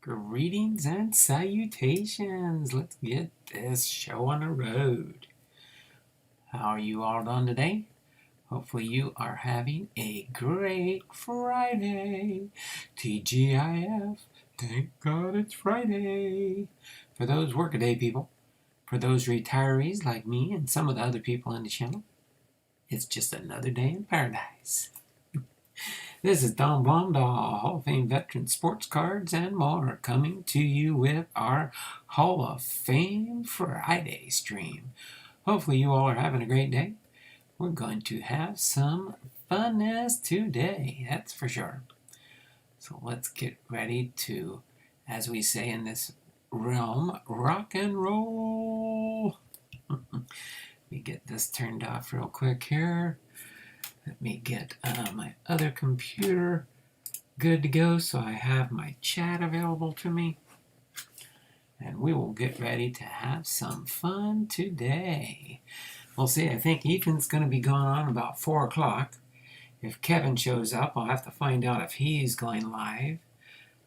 Greetings and salutations. Let's get this show on the road. How are you all doing today? Hopefully you are having a great Friday. TGIF. Thank God it's Friday. For those workaday people, for those retirees like me and some of the other people on the channel, it's just another day in paradise. This is Don Blomdahl, Hall of Fame veteran, sports cards, and more, coming to you with our Hall of Fame Friday stream. Hopefully you all are having a great day. We're going to have some funness today, that's for sure. So let's get ready to, as we say in this realm, rock and roll. Let me get this turned off real quick here. Let me get my other computer good to go so I have my chat available to me. And we will get ready to have some fun today. We'll see. I think Ethan's going to be going on about 4 o'clock. If Kevin shows up, I'll have to find out if he's going live.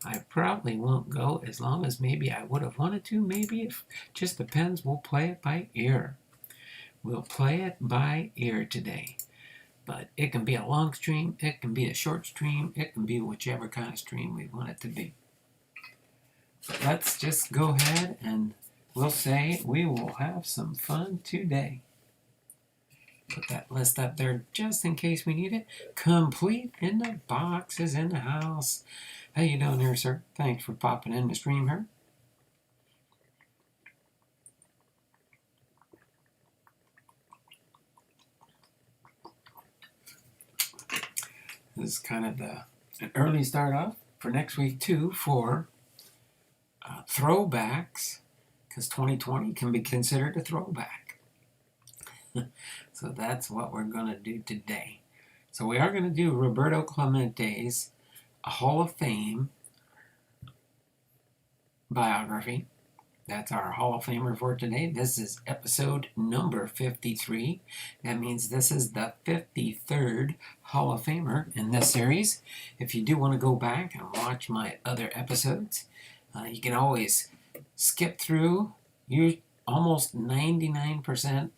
I probably won't go as long as maybe I would have wanted to. Maybe it just depends. We'll play it by ear. We'll play it by ear today. But it can be a long stream, it can be a short stream, it can be whichever kind of stream we want it to be. So let's just go ahead and we'll say we will have some fun today. Put that list up there just in case we need it. Complete in the boxes in the house. How you doing there, sir? Thanks for popping in the stream here. This is kind of an early start off for next week too for throwbacks, because 2020 can be considered a throwback. So that's what we're going to do today. So we are going to do Roberto Clemente's Hall of Fame biography. That's our Hall of Famer for today. This is episode number 53. That means this is the 53rd Hall of Famer in this series. If you do want to go back and watch my other episodes, you can always skip through. You almost 99%,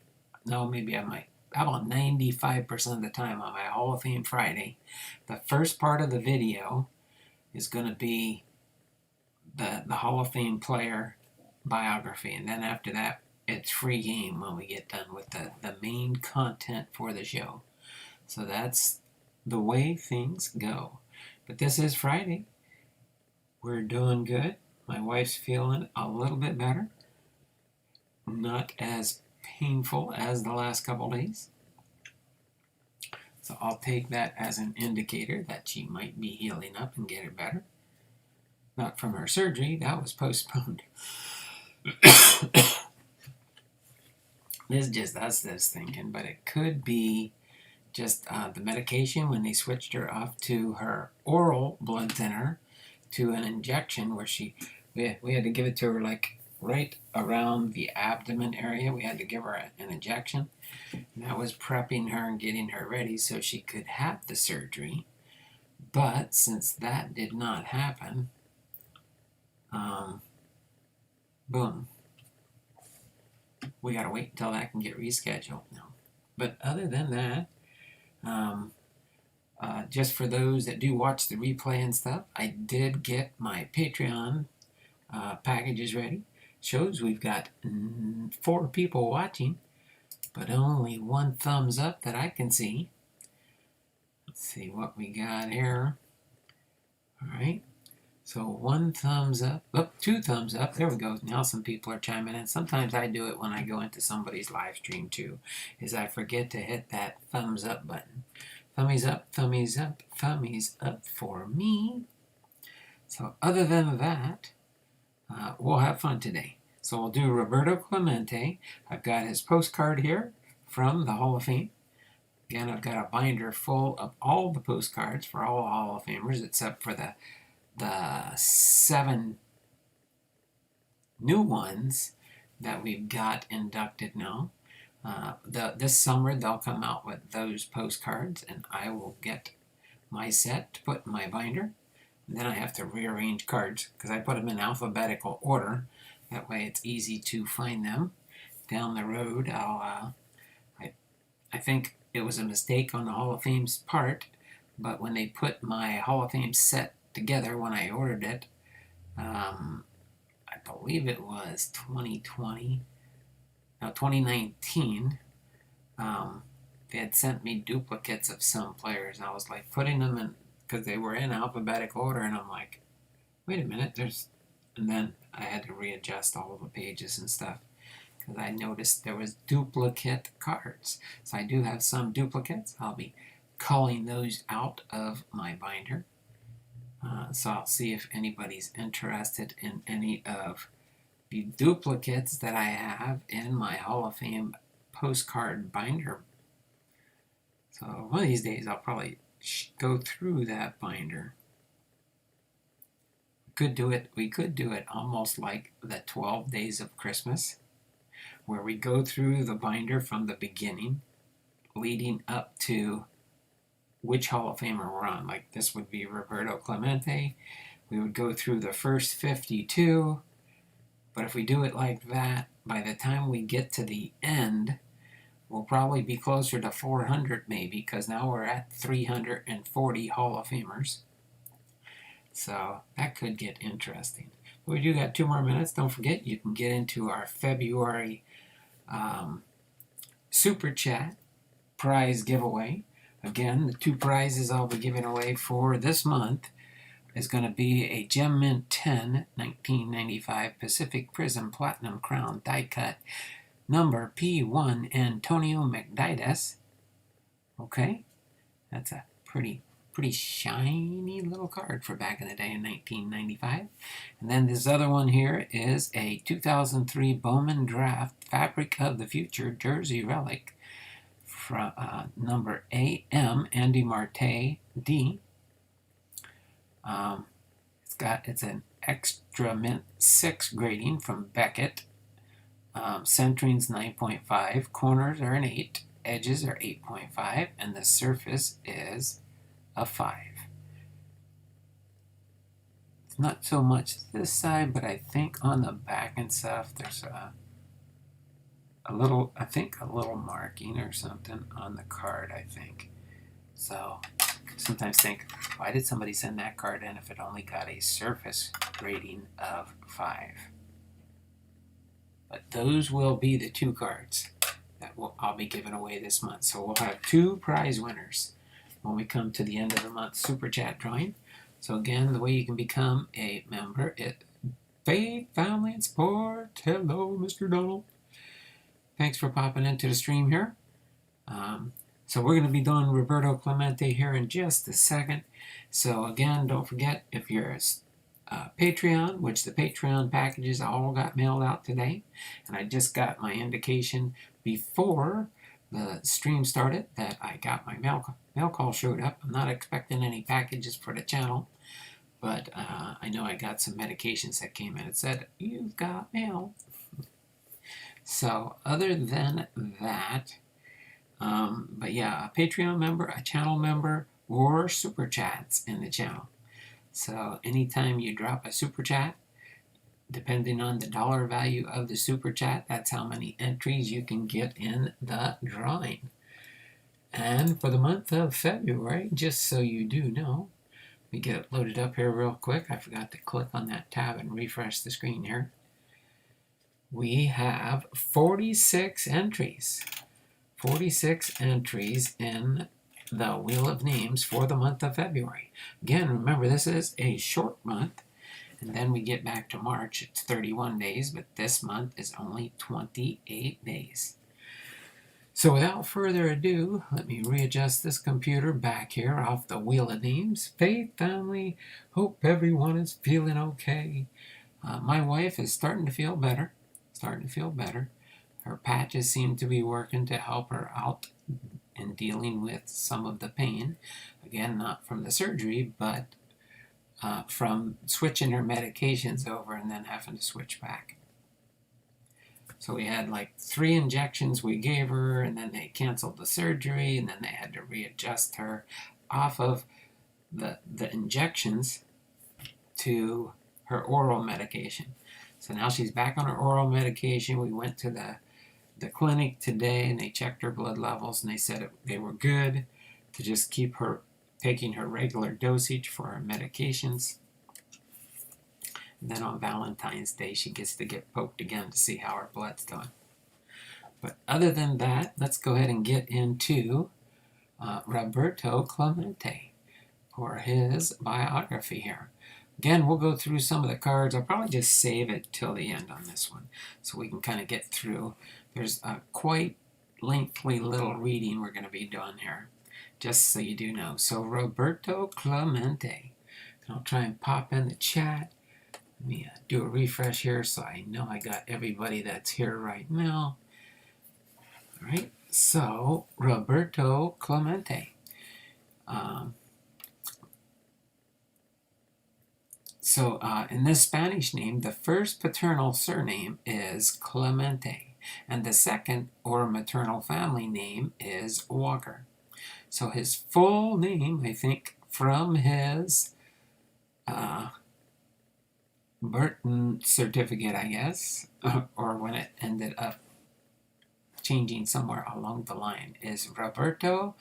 no, maybe I might, about 95% of the time on my Hall of Fame Friday, the first part of the video is going to be the Hall of Fame player biography, and then after that it's free game when we get done with the main content for the show. So that's the way things go. But this is Friday. We're doing good. My wife's feeling a little bit better. Not as painful as the last couple days. So I'll take that as an indicator that she might be healing up and getting better. Not from her surgery, that was postponed. This just us that's thinking, but it could be just the medication when they switched her off to her oral blood thinner to an injection where we had to give it to her like right around the abdomen area. We had to give her an injection. And that was prepping her and getting her ready so she could have the surgery. But since that did not happen, boom. We gotta wait until that can get rescheduled now. But other than that, just for those that do watch the replay and stuff, I did get my Patreon packages ready. Shows we've got 4 people watching, but only 1 thumbs up that I can see. Let's see what we got here. Alright. So 1 thumbs up, 2 thumbs up, there we go. Now some people are chiming in. Sometimes I do it when I go into somebody's live stream too, is I forget to hit that thumbs up button. Thummies up, thummies up, thummies up for me. So other than that, we'll have fun today. So we'll do Roberto Clemente. I've got his postcard here from the Hall of Fame. Again, I've got a binder full of all the postcards for all Hall of Famers except for the 7 new ones that we've got inducted now. This summer they'll come out with those postcards, and I will get my set to put in my binder. And then I have to rearrange cards because I put them in alphabetical order. That way it's easy to find them. Down the road, I think it was a mistake on the Hall of Fame's part, but when they put my Hall of Fame set together when I ordered it, I believe it was 2019, they had sent me duplicates of some players, and I was like putting them in, because they were in alphabetical order, and I'm like, wait a minute, and then I had to readjust all of the pages and stuff, because I noticed there was duplicate cards. So I do have some duplicates. I'll be culling those out of my binder. So I'll see if anybody's interested in any of the duplicates that I have in my Hall of Fame postcard binder. So one of these days I'll probably go through that binder. We could do it almost like the 12 Days of Christmas, where we go through the binder from the beginning, leading up to which Hall of Famer we're on. Like this would be Roberto Clemente. We would go through the first 52, but if we do it like that, by the time we get to the end, we'll probably be closer to 400 maybe, because now we're at 340 Hall of Famers. So that could get interesting. But we do got 2 more minutes. Don't forget, you can get into our February Super Chat prize giveaway. Again, the 2 prizes I'll be giving away for this month is going to be a Gem Mint 10 1995 Pacific Prism Platinum Crown die cut number P1 Antonio McDidas. Okay, that's a pretty shiny little card for back in the day in 1995. And then this other one here is a 2003 Bowman Draft Fabric of the Future Jersey Relic from number AM Andy Marte D. It's an extra mint 6 grading from Beckett. Centering's 9.5, corners are an 8, edges are 8.5, and the surface is a 5. It's not so much this side, but I think on the back and stuff there's a little marking or something on the card, I think. So sometimes think, why did somebody send that card in if it only got a surface rating of 5? But those will be the 2 cards that I'll be giving away this month. So we'll have 2 prize winners when we come to the end of the month Super Chat drawing. So again, the way you can become a member at Faith, Family, and Sport. Hello, Mr. Donald. Thanks for popping into the stream here. So we're going to be doing Roberto Clemente here in just a second. So again, don't forget, if you're a Patreon, which the Patreon packages all got mailed out today, and I just got my indication before the stream started that I got my mail call showed up. I'm not expecting any packages for the channel, but I know I got some medications that came in. It said, you've got mail. So other than that, but yeah, a Patreon member, a channel member, or Super Chats in the channel. So anytime you drop a Super Chat, depending on the dollar value of the Super Chat, that's how many entries you can get in the drawing. And for the month of February, just so you do know, let me get it loaded up here real quick. I forgot to click on that tab and refresh the screen here. We have 46 entries. 46 entries in the Wheel of Names for the month of February. Again, remember, this is a short month, and then we get back to March. It's 31 days, but this month is only 28 days. So without further ado, let me readjust this computer back here off the Wheel of Names. Faith, family, hope everyone is feeling okay. My wife is starting to feel better. Her patches seem to be working to help her out in dealing with some of the pain. Again, not from the surgery, but from switching her medications over and then having to switch back. So we had like 3 injections we gave her, and then they canceled the surgery, and then they had to readjust her off of the injections to her oral medication. So now she's back on her oral medication. We went to the clinic today and they checked her blood levels and they said they were good to just keep her taking her regular dosage for her medications. And then on Valentine's Day, she gets to get poked again to see how her blood's doing. But other than that, let's go ahead and get into Roberto Clemente for his biography here. Again, we'll go through some of the cards. I'll probably just save it till the end on this one so we can kind of get through. There's a quite lengthy little reading we're going to be doing here, just so you do know. So Roberto Clemente. And I'll try and pop in the chat. Let me do a refresh here so I know I got everybody that's here right now. All right, so Roberto Clemente. In this Spanish name, the first paternal surname is Clemente, and the second or maternal family name is Walker. So his full name, I think, from his birth certificate, I guess, or when it ended up changing somewhere along the line, is Roberto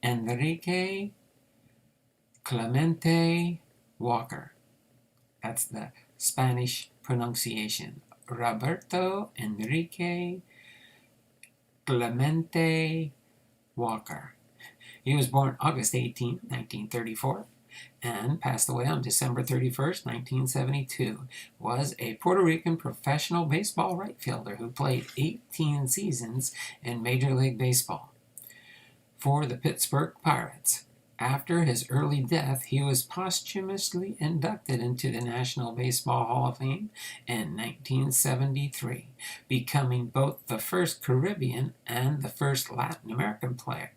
Enrique Clemente Walker. That's the Spanish pronunciation. Roberto Enrique Clemente Walker. He was born August 18, 1934, and passed away on December 31st, 1972. Was a Puerto Rican professional baseball right fielder who played 18 seasons in Major League Baseball for the Pittsburgh Pirates. After his early death, he was posthumously inducted into the National Baseball Hall of Fame in 1973, becoming both the first Caribbean and the first Latin American player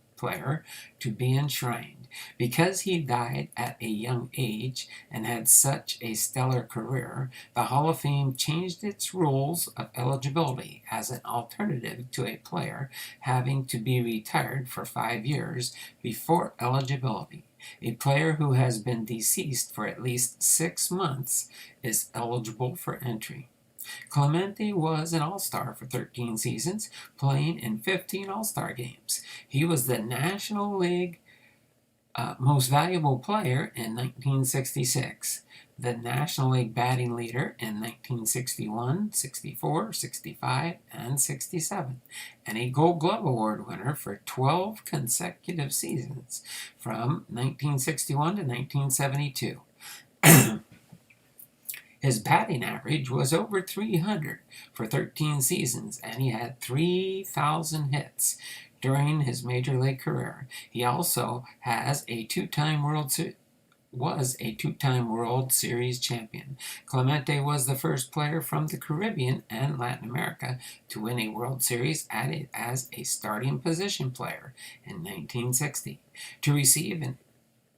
to be enshrined. Because he died at a young age and had such a stellar career, the Hall of Fame changed its rules of eligibility as an alternative to a player having to be retired for 5 years before eligibility. A player who has been deceased for at least 6 months is eligible for entry. Clemente was an All-Star for 13 seasons, playing in 15 All-Star games. He was the National League Most Valuable Player in 1966, the National League batting leader in 1961, 64, 65, and 67, and a Gold Glove Award winner for 12 consecutive seasons from 1961 to 1972. His batting average was over 300 for 13 seasons, and he had 3,000 hits during his major league career. He also was a two-time World Series champion. Clemente was the first player from the Caribbean and Latin America to win a World Series as a starting position player in 1960, to receive an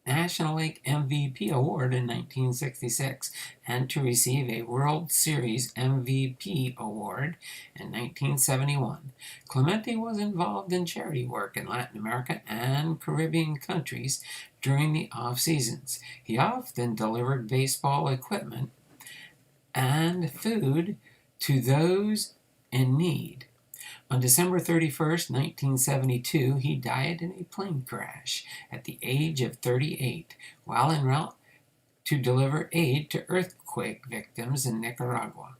National League MVP award in 1966, and to receive a World Series MVP award in 1971. Clemente was involved in charity work in Latin America and Caribbean countries during the off-seasons. He often delivered baseball equipment and food to those in need. On December 31st, 1972, he died in a plane crash at the age of 38 while en route to deliver aid to earthquake victims in Nicaragua.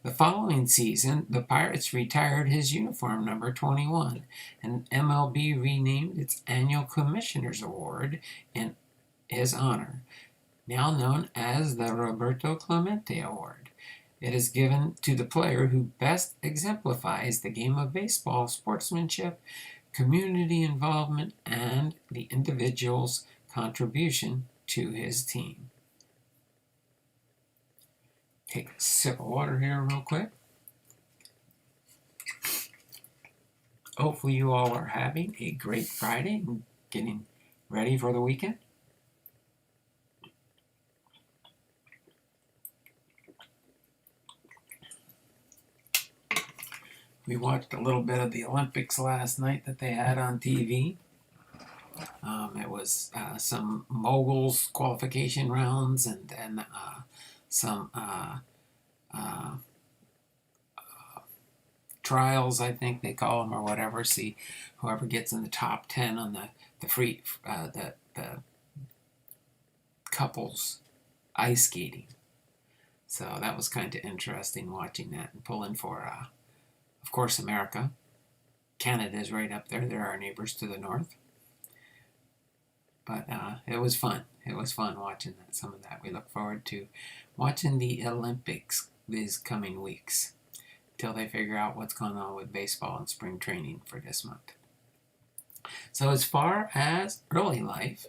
The following season, the Pirates retired his uniform number 21, and MLB renamed its annual Commissioner's Award in his honor, now known as the Roberto Clemente Award. It is given to the player who best exemplifies the game of baseball, sportsmanship, community involvement, and the individual's contribution to his team. Take a sip of water here real quick. Hopefully you all are having a great Friday and getting ready for the weekend. We watched a little bit of the Olympics last night that they had on TV. It was some moguls qualification rounds and then some trials, I think they call them, or whatever. See whoever gets in the top 10 on the couples ice skating. So that was kind of interesting watching that and pulling for, of course, America. Canada is right up there. They're our neighbors to the north. But it was fun. It was fun watching some of that. We look forward to watching the Olympics these coming weeks till they figure out what's going on with baseball and spring training for this month. So as far as early life,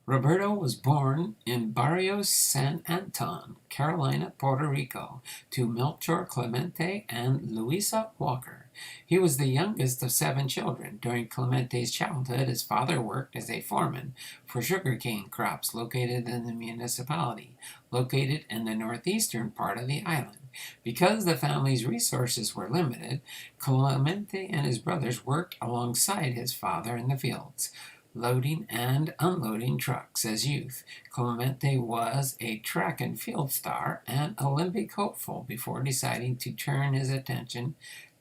Roberto was born in Barrio San Anton, Carolina, Puerto Rico, to Melchor Clemente and Luisa Walker. He was the youngest of 7 children. During Clemente's childhood, his father worked as a foreman for sugarcane crops located in the municipality, located in the northeastern part of the island. Because the family's resources were limited, Clemente and his brothers worked alongside his father in the fields, loading and unloading trucks. As youth, Clemente was a track and field star and Olympic hopeful before deciding to turn his attention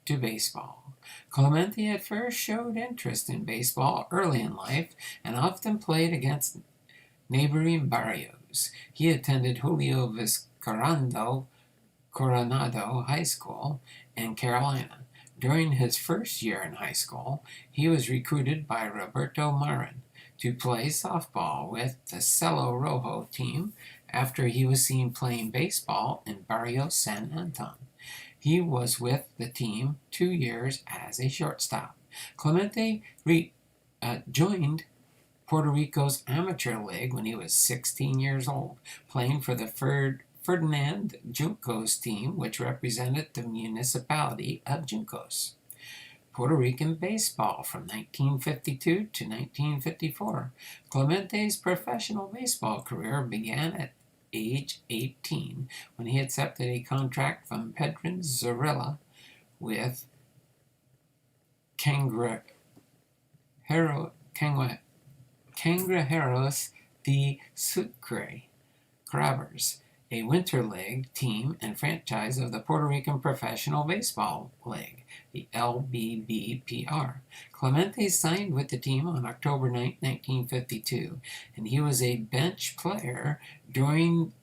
to baseball. Clemente at first showed interest in baseball early in life and often played against neighboring barrios. He attended Julio Vizcarrondo Coronado High School in Carolina. During his first year in high school, he was recruited by Roberto Marin to play softball with the Celo Rojo team after he was seen playing baseball in Barrio San Anton. He was with the team 2 years as a shortstop. Clemente joined Puerto Rico's amateur league when he was 16 years old, playing for the Ferdinand Juncos team, which represented the municipality of Juncos. Puerto Rican baseball from 1952 to 1954. Clemente's professional baseball career began at age 18 when he accepted a contract from Pedro Zorrilla with Cangrejeros de Sucre Crabbers, a winter league team and franchise of the Puerto Rican Professional Baseball League, the LBBPR. Clemente signed with the team on October 9, 1952, and he was a bench player during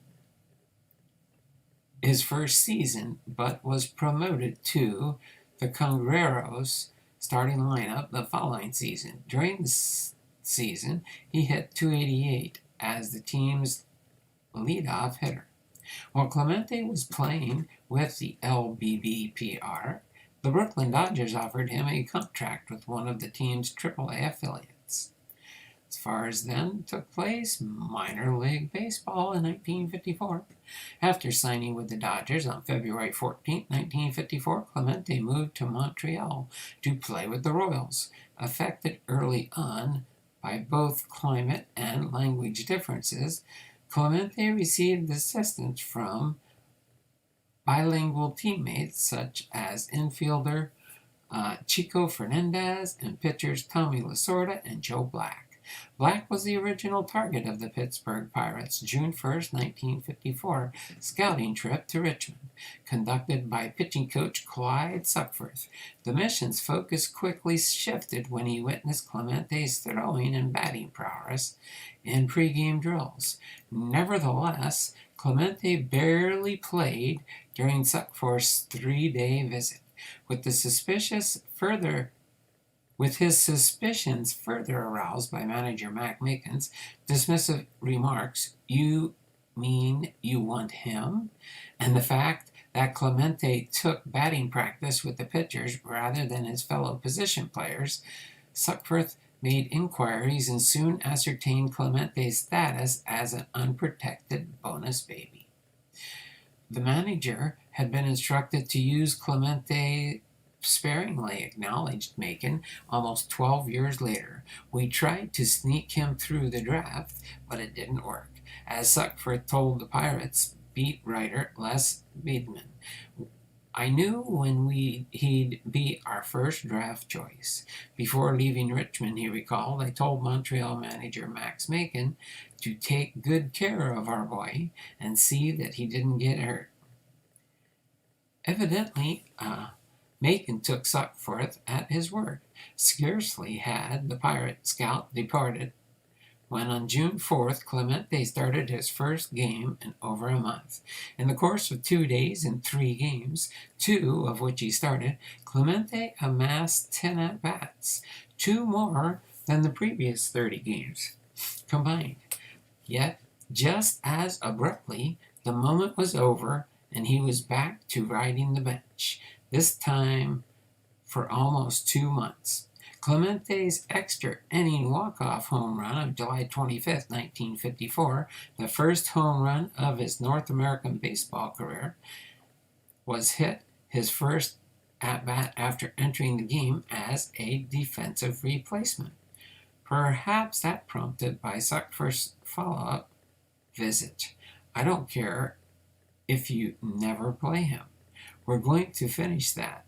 his first season, but was promoted to the Cangrejeros starting lineup the following season. During the season, he hit .288 as the team's leadoff hitter. While Clemente was playing with the LBBPR, the Brooklyn Dodgers offered him a contract with one of the team's AAA affiliates. As far as then took place, minor league baseball in 1954. After signing with the Dodgers on February 14, 1954, Clemente moved to Montreal to play with the Royals. Affected early on by both climate and language differences, Clemente received assistance from bilingual teammates such as infielder Chico Fernandez and pitchers Tommy Lasorda and Joe Black. Black was the original target of the Pittsburgh Pirates' June 1, 1954 scouting trip to Richmond, conducted by pitching coach Clyde Suckforth. The mission's focus quickly shifted when he witnessed Clemente's throwing and batting prowess in pregame drills. Nevertheless, Clemente barely played during Suckforth's 3-day visit. With his suspicions further aroused by manager Mac Mickens' dismissive remarks, "You mean you want him?" and the fact that Clemente took batting practice with the pitchers rather than his fellow position players, Suckforth made inquiries and soon ascertained Clemente's status as an unprotected bonus baby. The manager had been instructed to use Clemente sparingly, acknowledged Macon almost 12 years later. "We tried to sneak him through the draft, but it didn't work," as Suckforth told the Pirates beat writer Les Biedman. I knew when he'd be our first draft choice. Before leaving Richmond, he recalled, I told Montreal manager Max Macon to take good care of our boy and see that he didn't get hurt. Evidently, Macon took Suckforth at his word. Scarcely had the pirate scout departed when on June 4th, Clemente started his first game in over a month. In the course of 2 days and 3 games, 2 of which he started, Clemente amassed 10 at-bats, 2 more than the previous 30 games combined. Yet, just as abruptly, the moment was over and he was back to riding the bench, this time for almost 2 months. Clemente's extra inning walk-off home run of July 25, 1954, the first home run of his North American baseball career, was hit his first at-bat after entering the game as a defensive replacement. Perhaps that prompted by Suckforth's follow-up visit. I don't care if you never play him. We're going to finish that.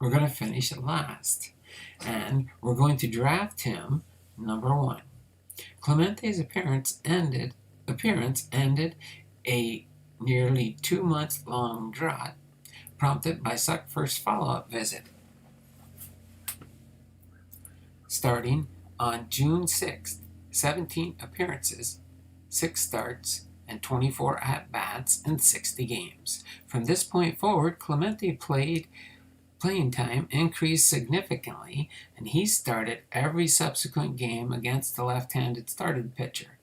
We're going to finish it last. And we're going to draft him number 1. Clemente's appearance ended a nearly 2-month-long drought prompted by Suckforth's follow-up visit. Starting on June 6th, 17 appearances, 6 starts, and 24 at-bats in 60 games. From this point forward, Clemente playing time increased significantly, and he started every subsequent game against the left-handed starting pitcher,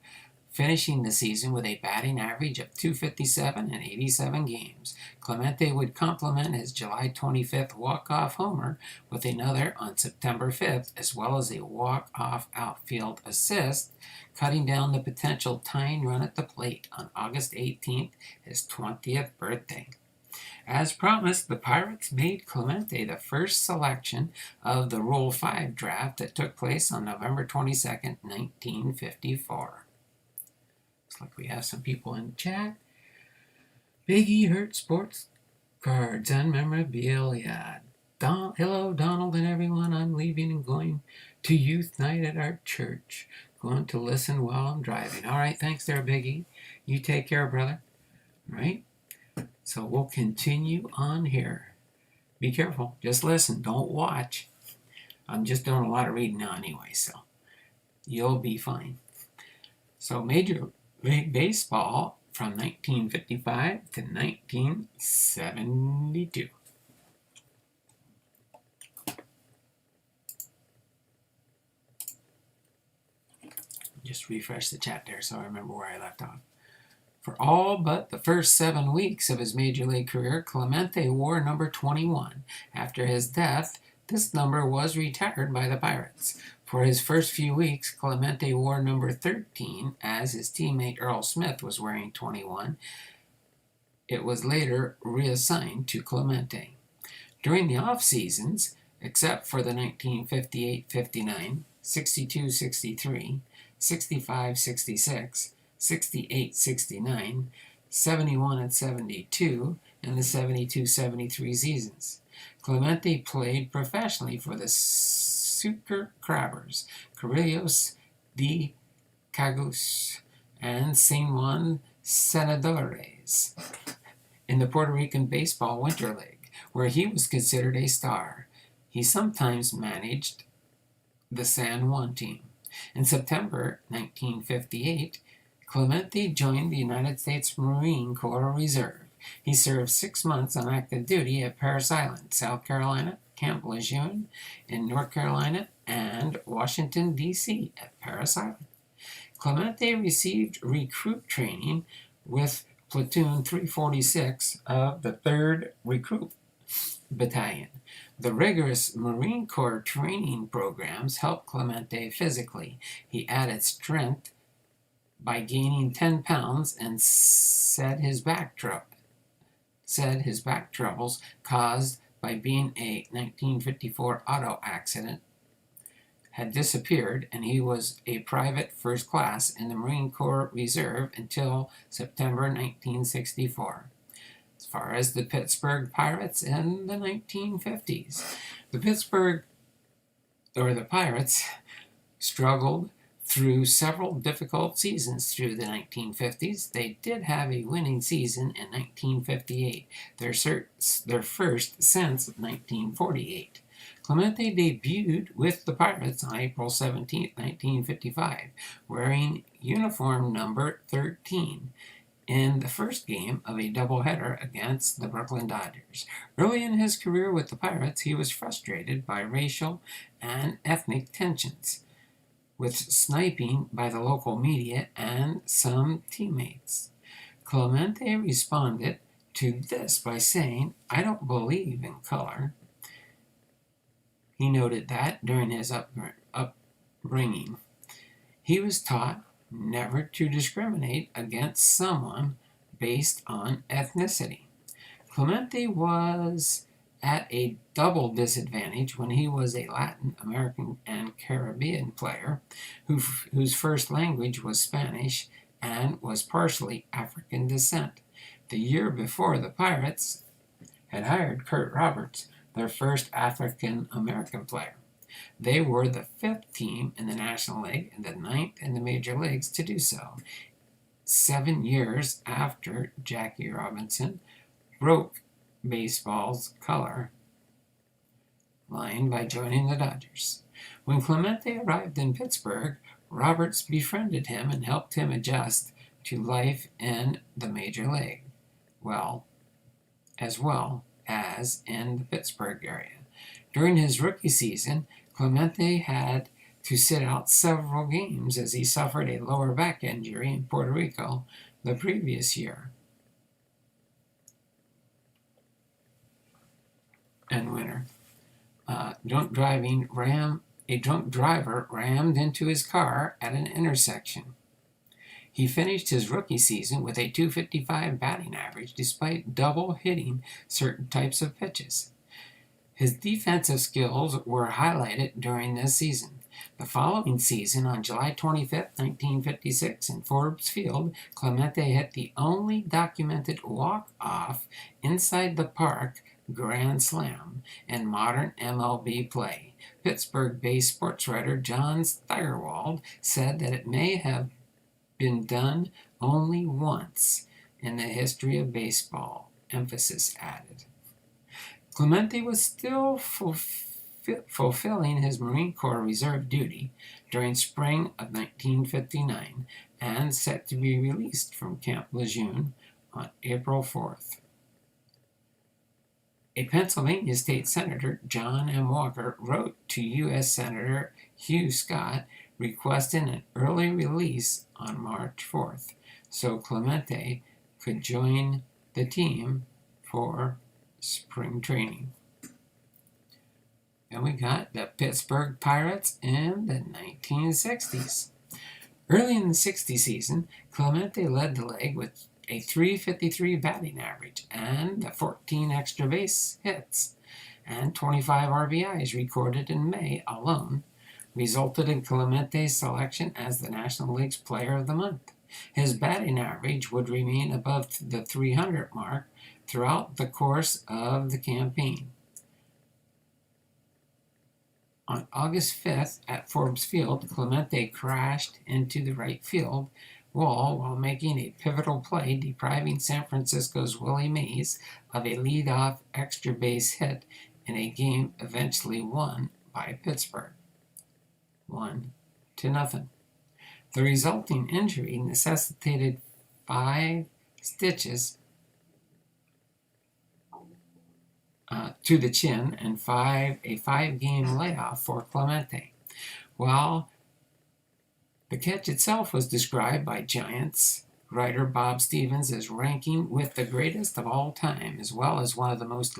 finishing the season with a batting average of .257 in 87 games. Clemente would complement his July 25th walk-off homer with another on September 5th, as well as a walk-off outfield assist, cutting down the potential tying run at the plate on August 18th, his 20th birthday. As promised, the Pirates made Clemente the first selection of the Rule 5 draft that took place on November 22nd, 1954. Looks like we have some people in chat. Biggie Hurt Sports Cards and Memorabilia. Hello, Donald and everyone. I'm leaving and going to youth night at our church. Going to listen while I'm driving. All right, thanks there, Biggie. You take care, brother. All right? So we'll continue on here. Be careful. Just listen. Don't watch. I'm just doing a lot of reading now anyway, so you'll be fine. So Major League Baseball from 1955 to 1972. Just refresh the chat there so I remember where I left off. For all but the first 7 weeks of his Major League career, Clemente wore number 21. After his death, this number was retired by the Pirates. For his first few weeks, Clemente wore number 13, as his teammate Earl Smith was wearing 21. It was later reassigned to Clemente. During the off-seasons, except for the 1958-59, 62-63, 65-66, 68-69, 71-72, and the 72-73 seasons, Clemente played professionally for the Sucre Crabbers, Correllos de Cagus, and San Juan Senadores in the Puerto Rican Baseball Winter League, where he was considered a star. He sometimes managed the San Juan team. In September 1958, Clemente joined the United States Marine Corps Reserve. He served 6 months on active duty at Parris Island, South Carolina, Camp Lejeune in North Carolina, and Washington, D.C. at Parris Island. Clemente received recruit training with Platoon 346 of the 3rd Recruit Battalion. The rigorous Marine Corps training programs helped Clemente physically. He added strength by gaining 10 pounds and said his back troubles caused by being a 1954 auto accident had disappeared, and he was a private first class in the Marine Corps Reserve until September 1964. as far as the Pittsburgh Pirates in the 1950s. The Pirates struggled through several difficult seasons through the 1950s. They did have a winning season in 1958, their first since 1948. Clemente debuted with the Pirates on April 17, 1955, wearing uniform number 13 in the first game of a doubleheader against the Brooklyn Dodgers. Early in his career with the Pirates, he was frustrated by racial and ethnic tensions, with sniping by the local media and some teammates. Clemente responded to this by saying, "I don't believe in color." He noted that during his upbringing, he was taught never to discriminate against someone based on ethnicity. Clemente was at a double disadvantage when he was a Latin American and Caribbean player whose first language was Spanish and was partially African descent. The year before, the Pirates had hired Kurt Roberts, their first African American player. They were the 5th team in the National League and the 9th in the major leagues to do so, 7 years after Jackie Robinson broke baseball's color line by joining the Dodgers. When Clemente arrived in Pittsburgh, Roberts befriended him and helped him adjust to life in the major league, as well as in the Pittsburgh area. During his rookie season, Clemente had to sit out several games as he suffered a lower back injury in Puerto Rico the previous year and winter. A drunk driver rammed into his car at an intersection. He finished his rookie season with a .255 batting average despite double hitting certain types of pitches. His defensive skills were highlighted during this season. The following season, on July 25, 1956, in Forbes Field, Clemente hit the only documented walk-off inside the park grand slam in modern MLB play. Pittsburgh-based sports writer John Steigerwald said that it may have been done only once in the history of baseball, emphasis added. Clemente was still fulfilling his Marine Corps Reserve duty during spring of 1959 and set to be released from Camp Lejeune on April 4th. A Pennsylvania state senator, John M. Walker, wrote to U.S. Senator Hugh Scott requesting an early release on March 4th so Clemente could join the team for spring training. And we got the Pittsburgh Pirates in the 1960s. Early in the 60 season, Clemente led the league with a .353 batting average and 14 extra base hits, and 25 RBIs recorded in May alone resulted in Clemente's selection as the National League's Player of the Month. His batting average would remain above the 300 mark throughout the course of the campaign. On August 5th at Forbes Field, Clemente crashed into the right field wall while making a pivotal play, depriving San Francisco's Willie Mays of a leadoff extra base hit in a game eventually won by Pittsburgh, 1-0. The resulting injury necessitated 5 stitches to the chin and a 5-game layoff for Clemente. While the catch itself was described by Giants writer Bob Stevens as ranking with the greatest of all time, as well as one of the most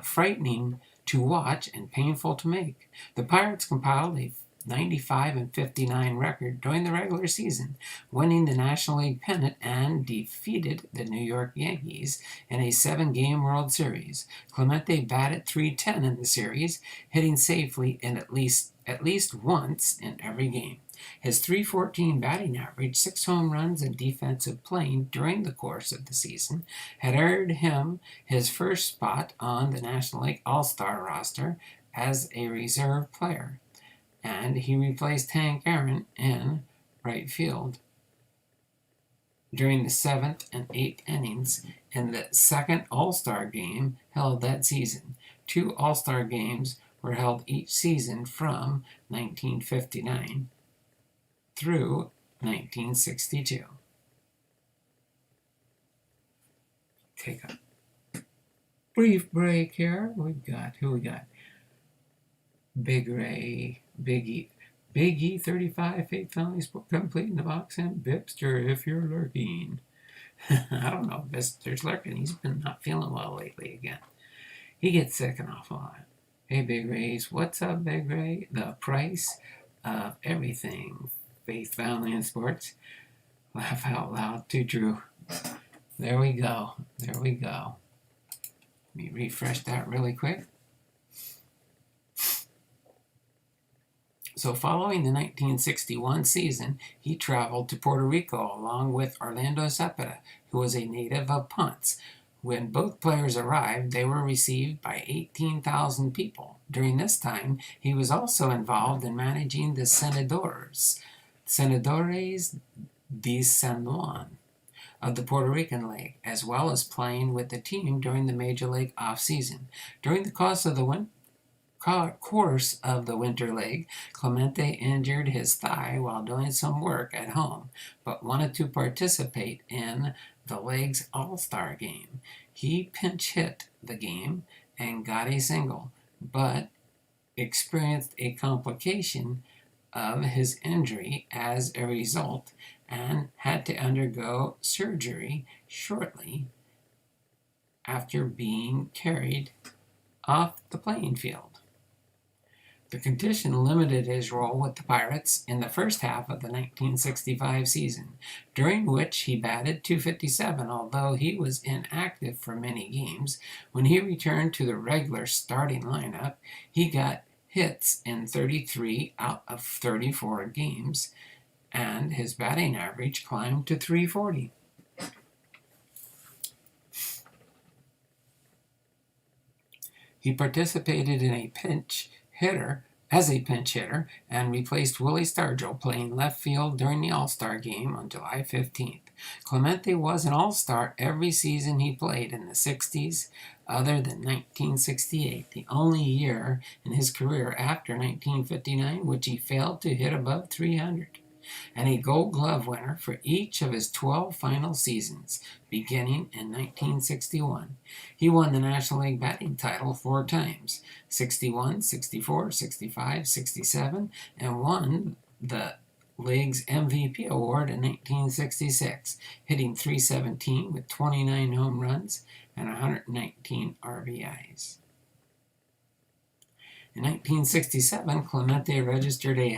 frightening to watch and painful to make. The Pirates compiled a 95-59 record during the regular season, winning the National League pennant and defeated the New York Yankees in a 7-game World Series. Clemente batted .310 in the series, hitting safely in at least once in every game. His .314 batting average, 6 home runs, and defensive playing during the course of the season had earned him his first spot on the National League All-Star roster as a reserve player, and he replaced Hank Aaron in right field during the 7th and 8th innings in the second All-Star game held that season. 2 All-Star games were held each season from 1959 through 1962. Take a brief break here. Who we got? Big Ray, Big E 35, Fake Felonies, complete in the box, and Bipster if you're lurking. I don't know if Bipster's lurking. He's been not feeling well lately again. He gets sick an awful lot. Hey, Big Rays. What's up, Big Ray? The price of everything. Faith, family, and sports. Laugh out loud. Too true. There we go. Let me refresh that really quick. So following the 1961 season, he traveled to Puerto Rico along with Orlando Cepeda, who was a native of Ponce. When both players arrived, they were received by 18,000 people. During this time, he was also involved in managing the Senadores de San Juan of the Puerto Rican League, as well as playing with the team during the Major League off-season. During the course of the Winter League, Clemente injured his thigh while doing some work at home, but wanted to participate in the league's All-Star game. He pinch hit the game and got a single, but experienced a complication of his injury as a result and had to undergo surgery shortly after being carried off the playing field. The condition limited his role with the Pirates in the first half of the 1965 season, during which he batted .257, although he was inactive for many games. When he returned to the regular starting lineup, he got hits in 33 out of 34 games, and his batting average climbed to .340. He participated in a pinch hitter and replaced Willie Stargell playing left field during the All-Star game on July 15th. Clemente was an All-Star every season he played in the 60s, other than 1968, the only year in his career after 1959 which he failed to hit above .300, and a Gold Glove winner for each of his 12 final seasons, beginning in 1961. He won the National League batting title 4 times, 61, 64, 65, 67, and won the league's MVP award in 1966, hitting .317 with 29 home runs and 119 RBIs. In 1967, Clemente registered a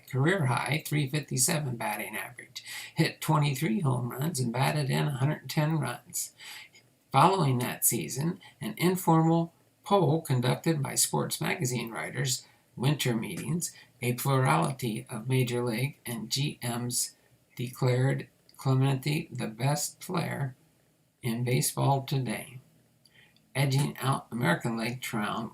career-high .357 batting average, hit 23 home runs, and batted in 110 runs. Following that season, an informal poll conducted by sports magazine writers, winter meetings, a plurality of Major League and GMs declared Clemente the best player in baseball today, edging out American League crown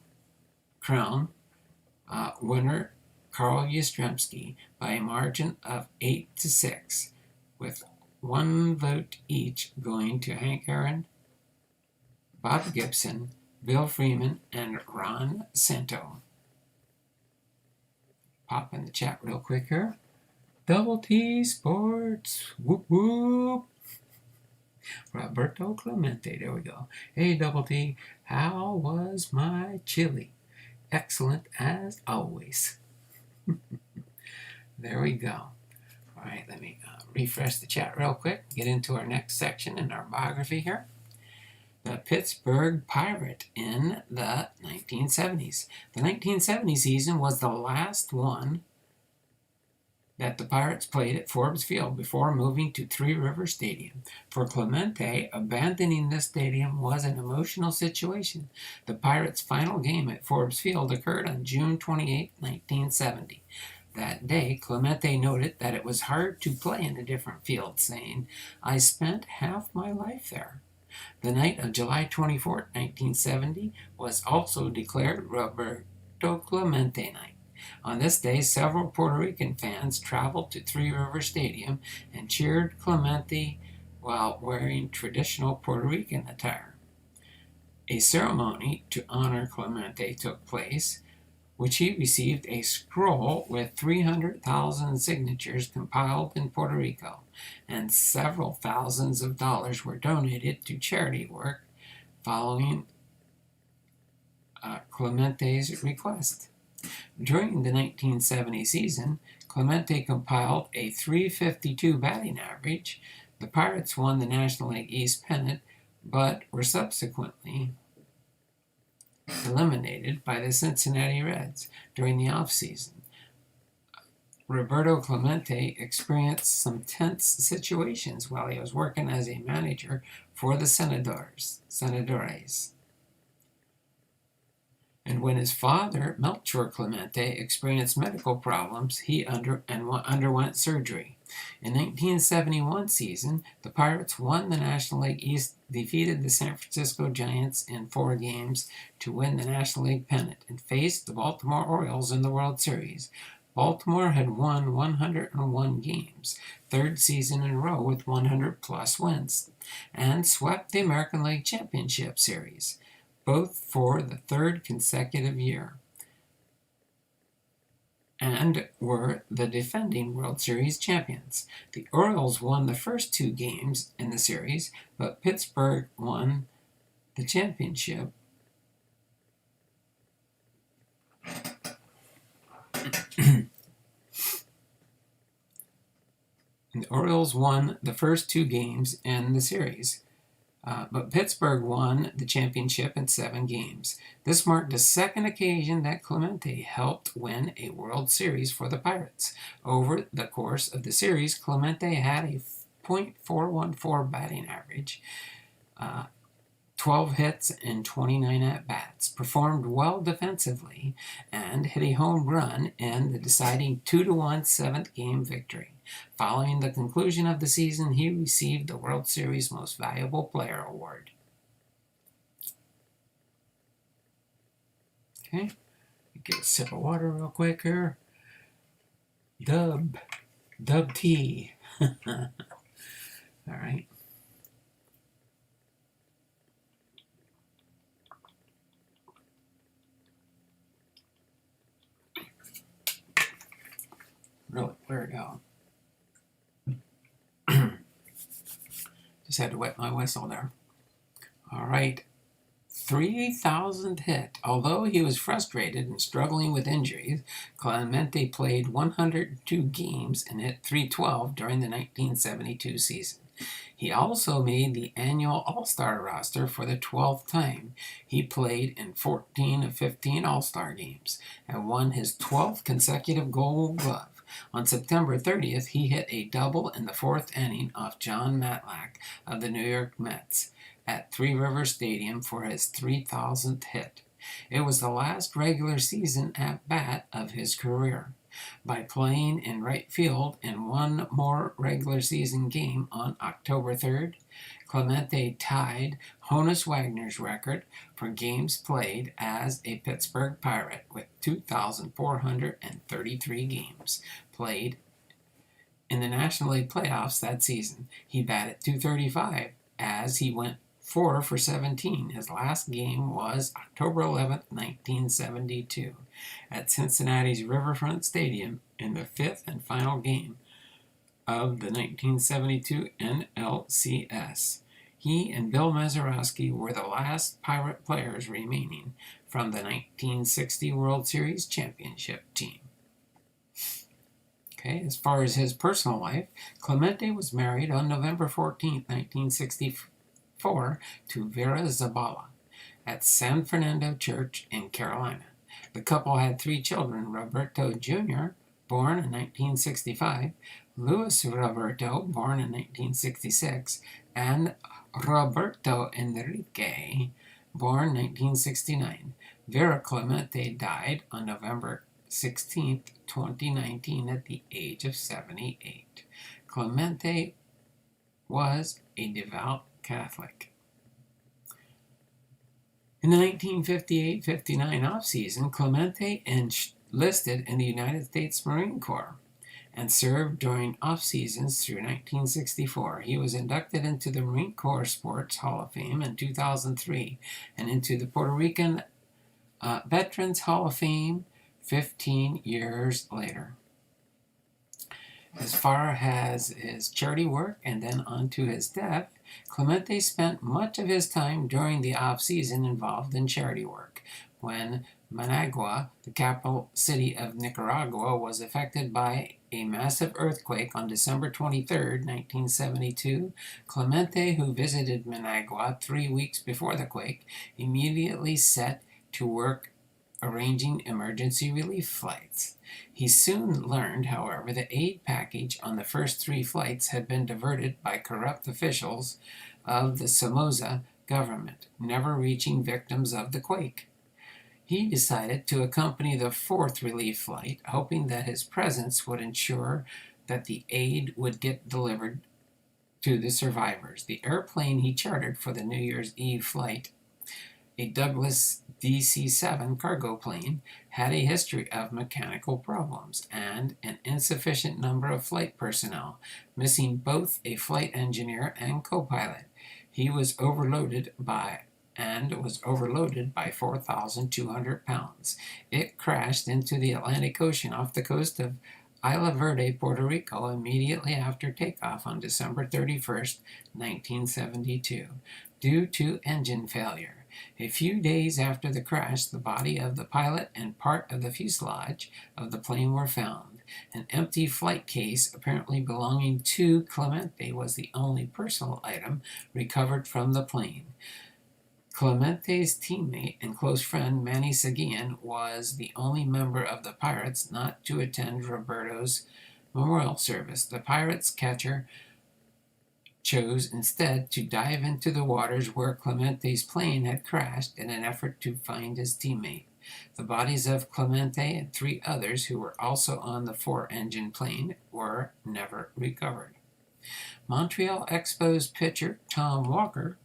winner Carl Yastrzemski by a margin of 8-6, with 1 vote each going to Hank Aaron, Bob Gibson, Bill Freeman, and Ron Santo. Pop in the chat real quick here. Double T Sports. Whoop whoop. Roberto Clemente. There we go. Hey, Double T. How was my chili? Excellent as always. There we go. All right, let me refresh the chat real quick. Get into our next section in our biography here. The Pittsburgh Pirate in the 1970s. The 1970 season was the last one that the Pirates played at Forbes Field before moving to Three Rivers Stadium. For Clemente, abandoning this stadium was an emotional situation. The Pirates' final game at Forbes Field occurred on June 28, 1970. That day, Clemente noted that it was hard to play in a different field, saying, "I spent half my life there." The night of July 24, 1970 was also declared Roberto Clemente night. On this day, several Puerto Rican fans traveled to Three Rivers Stadium and cheered Clemente while wearing traditional Puerto Rican attire. A ceremony to honor Clemente took place, which he received a scroll with 300,000 signatures compiled in Puerto Rico, and several thousands of dollars were donated to charity work following Clemente's request. During the 1970 season, Clemente compiled a .352 batting average. The Pirates won the National League East pennant, but were subsequently eliminated by the Cincinnati Reds during the offseason. Roberto Clemente experienced some tense situations while he was working as a manager for the Senadores. And when his father, Melchor Clemente, experienced medical problems, he underwent surgery. In the 1971 season, the Pirates won the National League East, defeated the San Francisco Giants in 4 games to win the National League pennant, and faced the Baltimore Orioles in the World Series. Baltimore had won 101 games, 3rd season in a row with 100-plus wins, and swept the American League Championship Series, both for the 3rd consecutive year, and were the defending World Series champions. The Orioles won the first 2 games in the series, but Pittsburgh won the championship. The Orioles won the first 2 games in the series, but Pittsburgh won the championship in 7 games. This marked the second occasion that Clemente helped win a World Series for the Pirates. Over the course of the series, Clemente had a .414 batting average, 12 hits and 29 at-bats, performed well defensively, and hit a home run in the deciding 2-1 7th game victory. Following the conclusion of the season, he received the World Series Most Valuable Player Award. Okay, get a sip of water real quick here. Dub tea. All right. Really clear it out. Just had to wet my whistle there. All right. 3,000th hit. Although he was frustrated and struggling with injuries, Clemente played 102 games and hit .312 during the 1972 season. He also made the annual All-Star roster for the 12th time. He played in 14 of 15 All-Star games and won his 12th consecutive Gold Glove. On September 30th, he hit a double in the 4th inning off John Matlack of the New York Mets at Three Rivers Stadium for his 3,000th hit. It was the last regular season at-bat of his career. By playing in right field in one more regular season game on October 3rd, Clemente tied Honus Wagner's record for games played as a Pittsburgh Pirate with 2,433 games played in the National League playoffs that season. He batted .235 as he went 4 for 17. His last game was October 11th, 1972, at Cincinnati's Riverfront Stadium in the 5th and final game of the 1972 NLCS. He and Bill Mazeroski were the last Pirate players remaining from the 1960 World Series championship team. Okay, as far as his personal life, Clemente was married on November 14, 1964, to Vera Zabala at San Fernando Church in Carolina. The couple had 3 children: Roberto Jr., born in 1965, Luis Roberto, born in 1966, and Roberto Enrique, born 1969. Vera Clemente died on November 16, 2019, at the age of 78. Clemente was a devout Catholic. In the 1958-59 off-season, Clemente enlisted in the United States Marine Corps and served during off-seasons through 1964. He was inducted into the Marine Corps Sports Hall of Fame in 2003 and into the Puerto Rican Veterans Hall of Fame 15 years later. As far as his charity work and then on to his death, Clemente spent much of his time during the off-season involved in charity work. When Managua, the capital city of Nicaragua, was affected by a massive earthquake on December 23, 1972, Clemente, who visited Managua 3 weeks before the quake, immediately set to work arranging emergency relief flights. He soon learned, however, the aid package on the first 3 flights had been diverted by corrupt officials of the Somoza government, never reaching victims of the quake. He decided to accompany the 4th relief flight, hoping that his presence would ensure that the aid would get delivered to the survivors. The airplane he chartered for the New Year's Eve flight, a Douglas DC-7 cargo plane, had a history of mechanical problems and an insufficient number of flight personnel, missing both a flight engineer and co-pilot. He was overloaded by 4,200 pounds. It crashed into the Atlantic Ocean off the coast of Isla Verde, Puerto Rico, immediately after takeoff on December 31st, 1972, due to engine failure. A few days after the crash, the body of the pilot and part of the fuselage of the plane were found. An empty flight case, apparently belonging to Clemente, was the only personal item recovered from the plane. Clemente's teammate and close friend Manny Seguin was the only member of the Pirates not to attend Roberto's memorial service. The Pirates catcher chose instead to dive into the waters where Clemente's plane had crashed in an effort to find his teammate. The bodies of Clemente and 3 others who were also on the 4-engine plane were never recovered. Montreal Expos pitcher Tom Walker,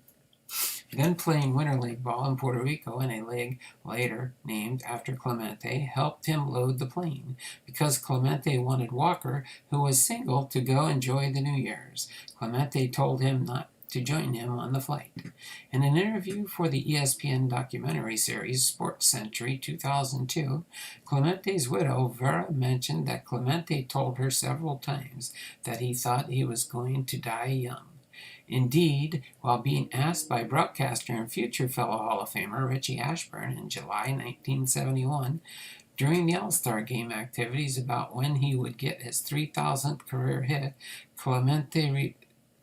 then playing winter league ball in Puerto Rico in a league later named after Clemente, helped him load the plane because Clemente wanted Walker, who was single, to go enjoy the New Year's. Clemente told him not to join him on the flight. In an interview for the ESPN documentary series Sports Century 2002, Clemente's widow, Vera, mentioned that Clemente told her several times that he thought he was going to die young. Indeed, while being asked by broadcaster and future fellow Hall of Famer Richie Ashburn in July 1971 during the All-Star Game activities about when he would get his 3,000th career hit,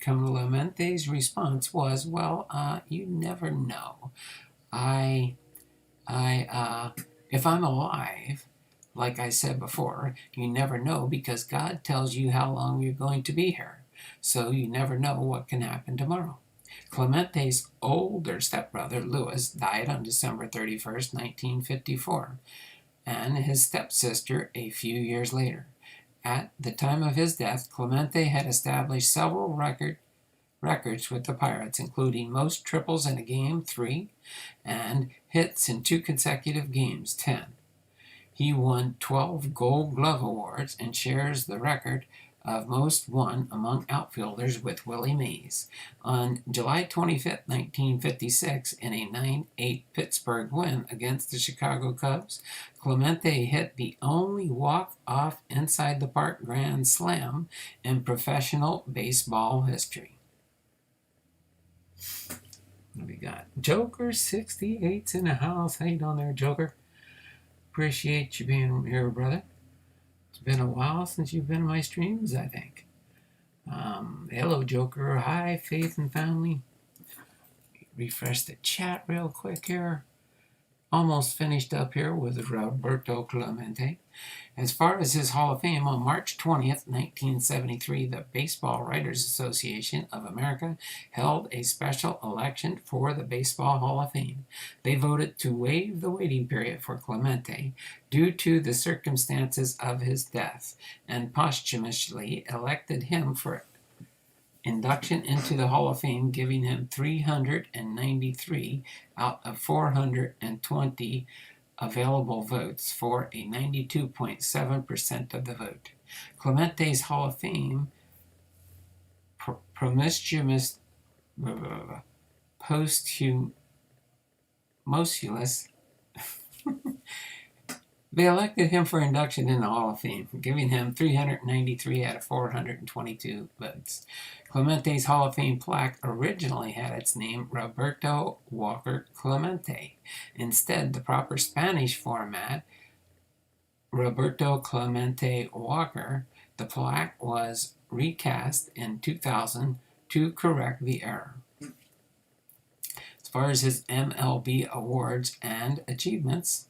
Clemente's response was, "Well, you never know. If I'm alive, like I said before, you never know because God tells you how long you're going to be here. So you never know what can happen tomorrow." Clemente's older stepbrother, Louis, died on December 31st, 1954, and his stepsister a few years later. At the time of his death, Clemente had established several records with the Pirates, including most triples in a game, 3, and hits in 2 consecutive games, 10. He won 12 Gold Glove Awards and shares the record of most won among outfielders with Willie Mays. On July 25, 1956, in a 9-8 Pittsburgh win against the Chicago Cubs, Clemente hit the only walk-off inside-the-park grand slam in professional baseball history. We got Joker 68's in the house. How you doing there, Joker? Appreciate you being here, brother. It's been a while since you've been in my streams, I think. Hello, Joker. Hi, Faith and family. Refresh the chat real quick here. almost finished up here with Roberto Clemente. As far as his Hall of Fame, on March 20th, 1973, the Baseball Writers Association of America held a special election for the Baseball Hall of Fame. They voted to waive the waiting period for Clemente due to the circumstances of his death, and posthumously elected him for induction into the Hall of Fame, giving him 393 out of 420 available votes for a 92.7% of the vote. Clemente's Hall of Fame posthumous They elected him for induction in the Hall of Fame, giving him 393 out of 422 votes. Clemente's Hall of Fame plaque originally had its name Roberto Walker Clemente. Instead, the proper Spanish format, Roberto Clemente Walker, the plaque was recast in 2000 to correct the error. As far as his MLB awards and achievements,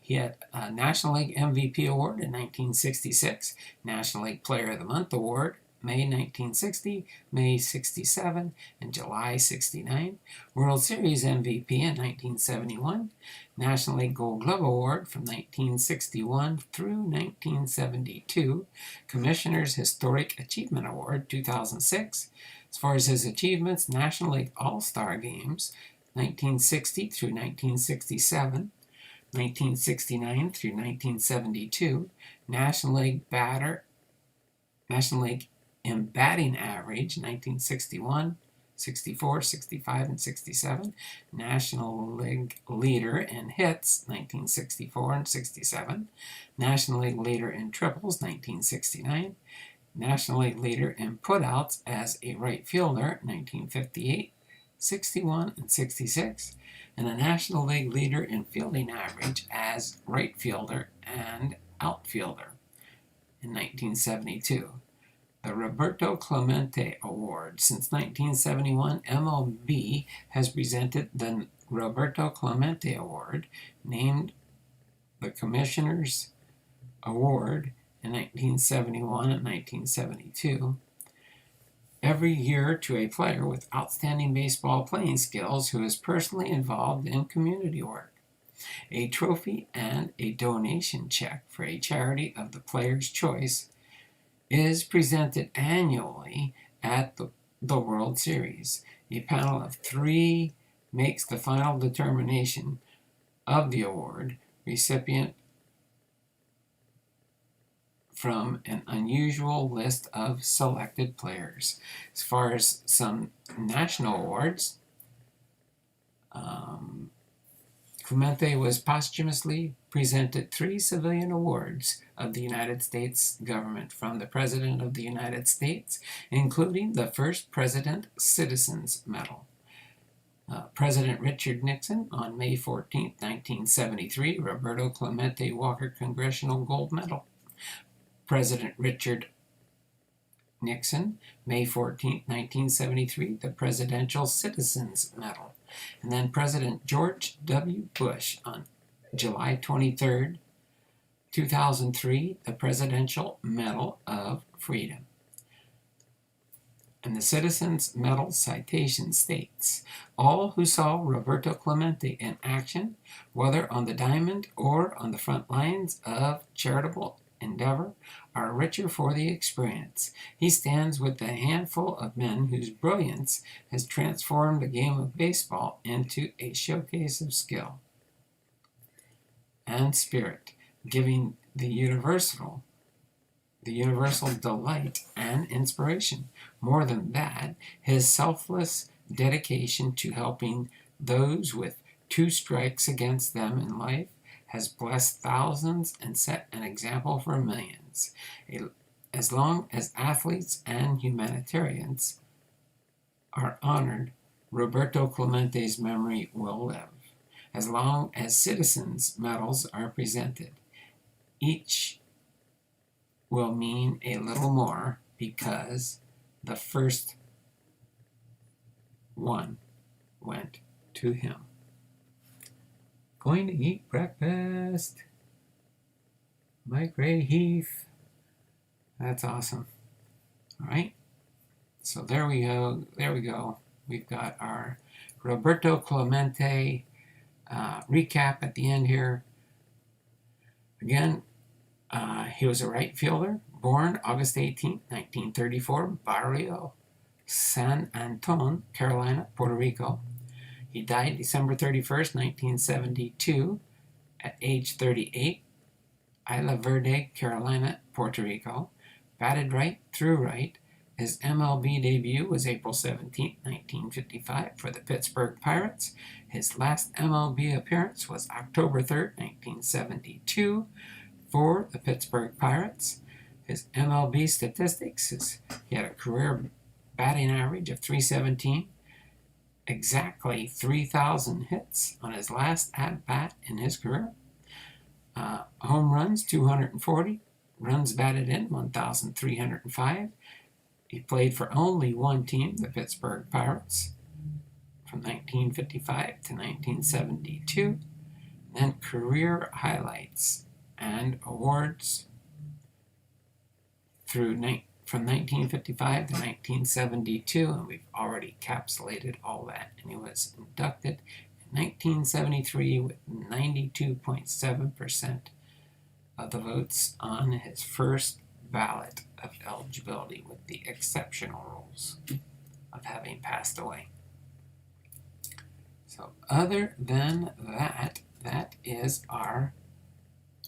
he had a National League MVP Award in 1966, National League Player of the Month Award, May 1960, May 67, and July 69, World Series MVP in 1971, National League Gold Glove Award from 1961 through 1972, Commissioner's Historic Achievement Award 2006. As far as his achievements, National League All-Star Games 1960 through 1967, 1969 through 1972, National League in batting average 1961, 64, 65, and 67, National League leader in hits 1964 and 67, National League leader in triples 1969, National League leader in putouts as a right fielder 1958, 61, and 66, and a National League leader in fielding average as right fielder and outfielder in 1972. The Roberto Clemente Award. Since 1971, MLB has presented the Roberto Clemente Award, named the Commissioner's Award in 1971 and 1972. Every year to a player with outstanding baseball playing skills who is personally involved in community work. A trophy and a donation check for a charity of the player's choice is presented annually at the World Series. A panel of 3 makes the final determination of the award recipient from an unusual list of selected players. As far as some national awards, Clemente was posthumously presented 3 civilian awards of the United States government from the President of the United States, including the first President Citizens Medal. President Richard Nixon on May 14, 1973, Roberto Clemente Walker Congressional Gold Medal. President Richard Nixon, May 14, 1973, the Presidential Citizens Medal. And then President George W. Bush on July 23, 2003, the Presidential Medal of Freedom. And the Citizens Medal citation states, all who saw Roberto Clemente in action, whether on the diamond or on the front lines of charitable endeavor, are richer for the experience. He stands with a handful of men whose brilliance has transformed the game of baseball into a showcase of skill and spirit, giving the universal delight and inspiration. More than that, his selfless dedication to helping those with 2 strikes against them in life has blessed thousands and set an example for millions. As long as athletes and humanitarians are honored, Roberto Clemente's memory will live. As long as citizens' medals are presented, each will mean a little more because the first one went to him. going to eat breakfast. My gray Heath. That's awesome. All right. So there we go. There we go. We've got our Roberto Clemente recap at the end here. Again, he was a right fielder, born August 18, 1934, Barrio San Anton, Carolina, Puerto Rico. He died December 31st, 1972, at age 38, Isla Verde, Carolina, Puerto Rico. Batted right through right. His MLB debut was April 17, 1955, for the Pittsburgh Pirates. His last MLB appearance was October 3rd, 1972, for the Pittsburgh Pirates. His MLB statistics is he had a career batting average of .317, exactly 3,000 hits on his last at-bat in his career. Home runs, 240. Runs batted in, 1,305. He played for only one team, the Pittsburgh Pirates, from 1955 to 1972. Then career highlights and awards from 1955 to 1972, and we've already encapsulated all that. And he was inducted in 1973 with 92.7% of the votes on his first ballot of eligibility, with the exceptional rules of having passed away. So other than that, that is our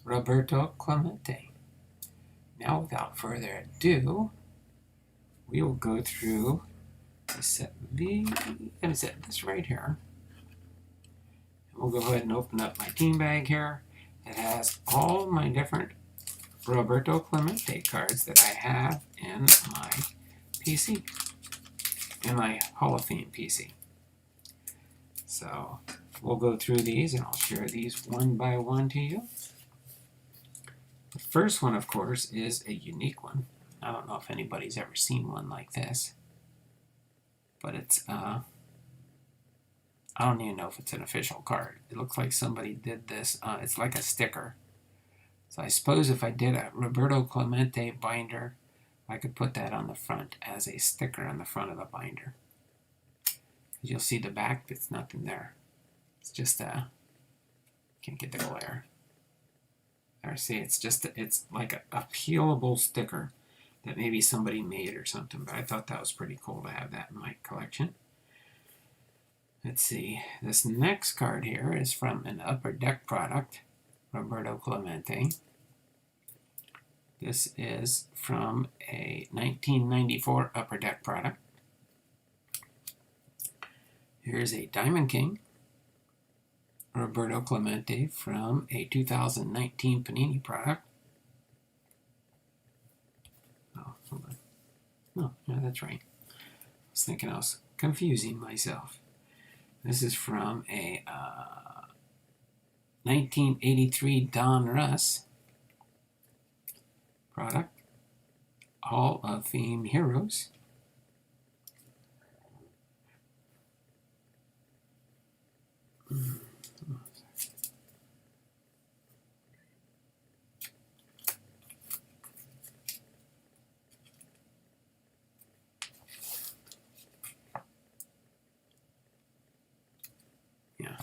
Roberto Clemente. Now, without further ado, we will go through this right here. And we'll go ahead and open up my team bag here. It has all my different Roberto Clemente cards that I have in my PC, in my Hall of Fame PC. So we'll go through these and I'll share these one by one to you. The first one, of course, is a unique one. I don't know if anybody's ever seen one like this, but it's, I don't even know if it's an official card. It looks like somebody did this. It's like a sticker. So I suppose if I did a Roberto Clemente binder, I could put that on the front as a sticker on the front of the binder. You'll see the back, there's nothing there. It's just can't get the glare. There, see, it's like a peelable sticker that maybe somebody made or something, but I thought that was pretty cool to have that in my collection. Let's see, this next card here is from an Upper Deck product, Roberto Clemente. This is from a 1994 Upper Deck product. Here's a Diamond King, Roberto Clemente, from a 2019 Panini product. Oh, hold on. No, that's right. I was thinking I was confusing myself. This is from a 1983 Don Russ product, Hall of Fame Heroes. Yeah.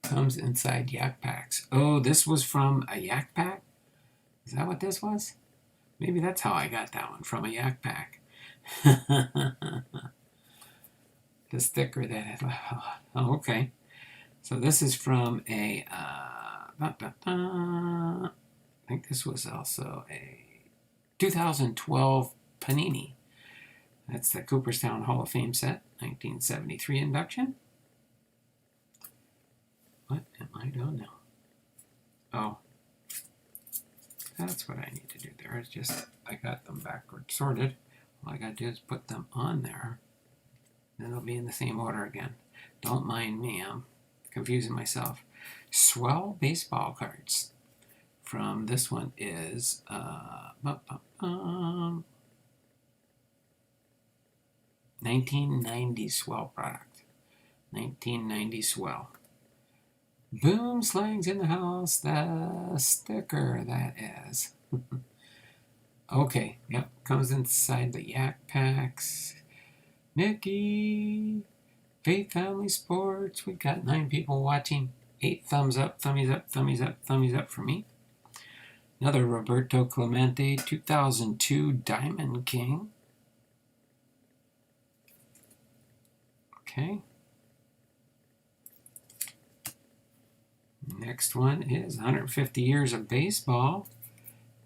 Comes inside yak packs. Oh, this was from a yak pack? Is that what this was? Maybe that's how I got that one, from a yak pack. The sticker that had, oh, okay. So this is from a, I think this was also a 2012 Panini. That's the Cooperstown Hall of Fame set, 1973 induction. What am I doing now? Oh, that's what I need to do there. It's just, I got them backward sorted. All I got to do is put them on there. Then they'll be in the same order again. Don't mind me, I'm confusing myself. Swell baseball cards. From this one is 1990 swell product. 1990 swell. Boom, slang's in the house. The sticker, that is. Okay, yep, comes inside the yak packs. Nikki, Faith Family Sports. We got 9 people watching. 8 thumbs up, thummies up, thummies up, thummies up for me. Another Roberto Clemente 2002 Diamond King. Okay. Next one is 150 Years of Baseball.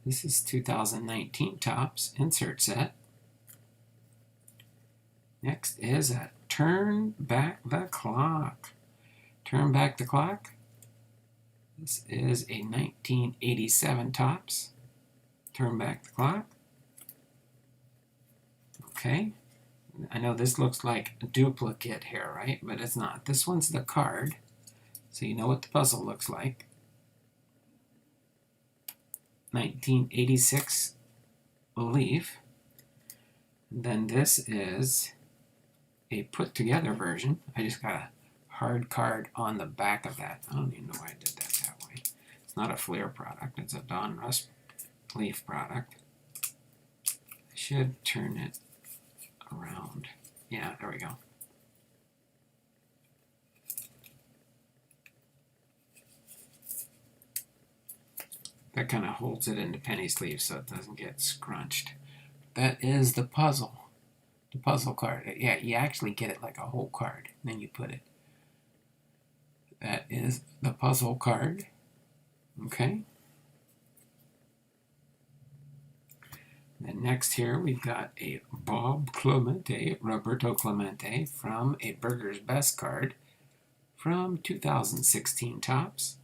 This is 2019 Topps insert set. Next is a Turn Back the Clock. Turn Back the Clock. This is a 1987 Topps. Turn Back the Clock. Okay. I know this looks like a duplicate here, right? But it's not. This one's the card. So you know what the puzzle looks like. 1986 Leaf. And then this is a put together version. I just got a hard card on the back of that. I don't even know why I did that way. It's not a Fleer product. It's a Don Russ Leaf product. I should turn it around. Yeah, there we go. That kind of holds it into penny sleeves so it doesn't get scrunched. That is the puzzle. The puzzle card. Yeah, you actually get it like a whole card. And then you put it. That is the puzzle card. Okay. Then next here we've got a Bob Clemente, Roberto Clemente from a Burger's Best card from 2016 Topps.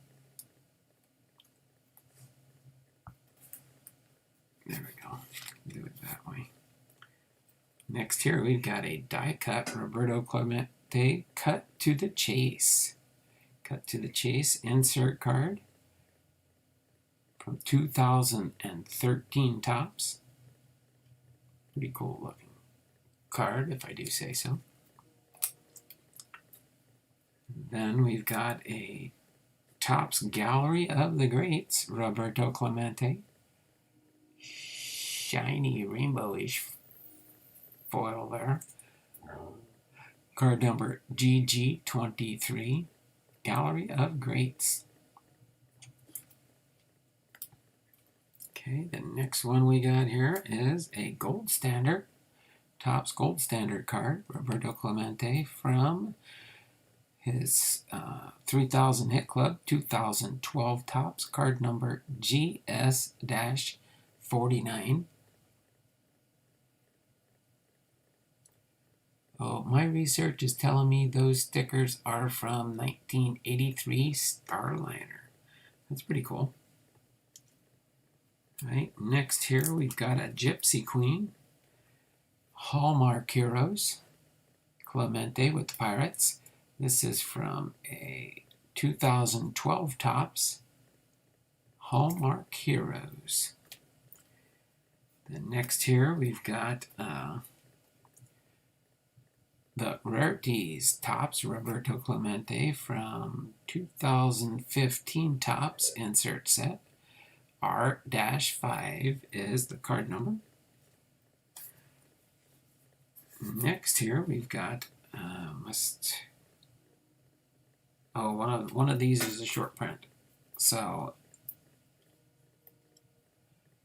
There we go. Do it that way. Next here we've got a die cut Roberto Clemente Cut to the Chase. Cut to the Chase insert card from 2013 Topps. Pretty cool looking card, if I do say so. Then we've got a Topps Gallery of the Greats, Roberto Clemente. Shiny rainbowish foil there. Card number GG23, Gallery of Greats. Okay, the next one we got here is a Gold Standard, Topps Gold Standard card, Roberto Clemente from his 3000 Hit Club 2012 Topps, card number GS-49. Oh, my research is telling me those stickers are from 1983 Starliner. That's pretty cool. All right, next here we've got a Gypsy Queen, Hallmark Heroes, Clemente with the Pirates. This is from a 2012 Topps, Hallmark Heroes. Then next here we've got the Rarities Topps, Roberto Clemente from 2015 Topps insert set. R-5 is the card number. Next here we've got one of these is a short print. So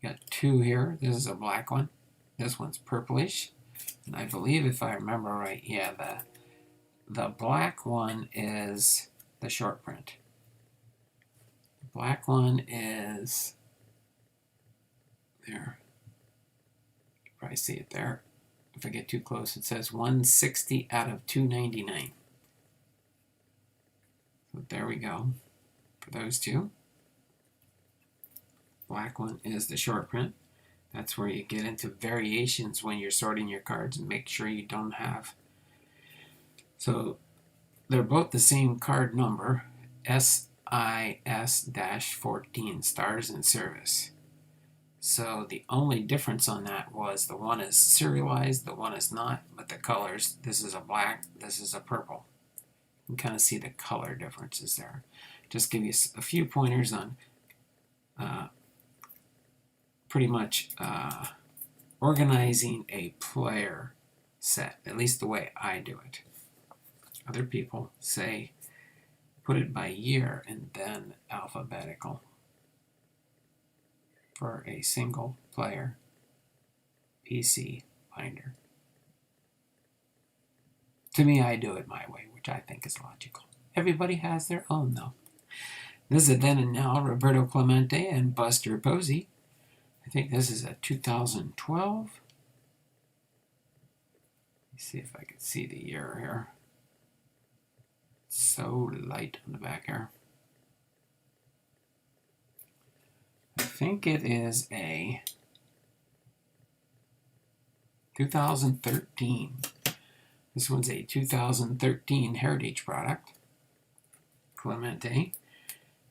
got 2 here. This is a black one. This one's purplish. And I believe if I remember right, yeah, the black one is the short print. The black one is there. You can probably see it there. If I get too close, it says 160 out of 299. So there we go for those 2. Black one is the short print. That's where you get into variations when you're sorting your cards and make sure you don't have. So they're both the same card number, SIS-14, stars in service. So the only difference on that was the one is serialized, the one is not, but the colors, this is a black, this is a purple. You can kind of see the color differences there. Just give you a few pointers on pretty much organizing a player set, at least the way I do it. Other people say put it by year and then alphabetical for a single player PC binder. To me, I do it my way, which I think is logical. Everybody has their own, though. This is Then and Now, Roberto Clemente and Buster Posey. I think this is a 2012. Let's see if I can see the year here. It's so light on the back here. I think it is a 2013. This one's a 2013 Heritage product, Clemente.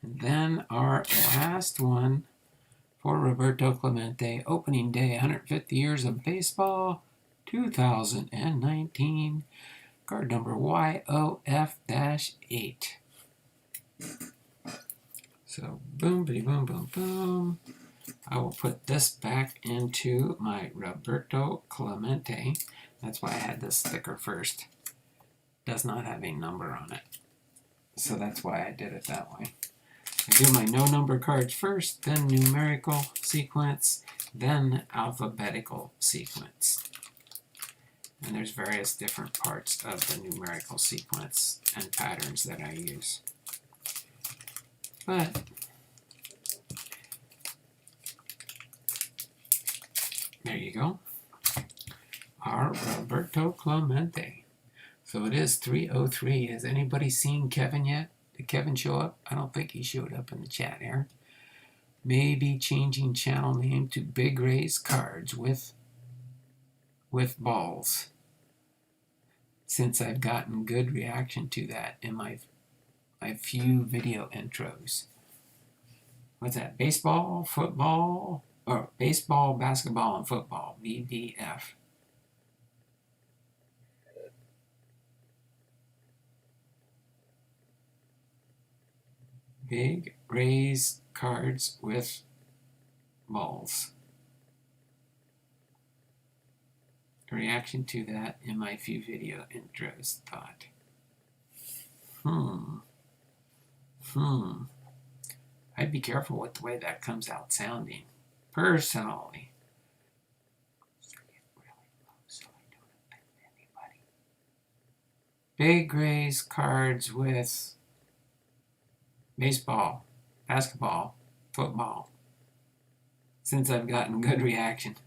And then our last one for Roberto Clemente, opening day, 150 years of baseball, 2019, card number YOF-8. So boom, bitty, boom, boom, boom. I will put this back into my Roberto Clemente. That's why I had this sticker first. Does not have a number on it. So that's why I did it that way. I do my no number cards first, then numerical sequence, then alphabetical sequence. And there's various different parts of the numerical sequence and patterns that I use. But there you go. Our Roberto Clemente. So it is 3:03. Has anybody seen Kevin yet? Did Kevin show up? I don't think he showed up in the chat here. Maybe changing channel name to Big Ray's Cards with balls. Since I've gotten good reaction to that in my few video intros. What's that? Baseball, football, or baseball, basketball, and football. BBF. Big Ray's Cards with balls. Reaction to that in my few video intros thought. I'd be careful with the way that comes out sounding. Personally. So I don't offend anybody. Big Ray's Cards with baseball, basketball, football. Since I've gotten good reaction.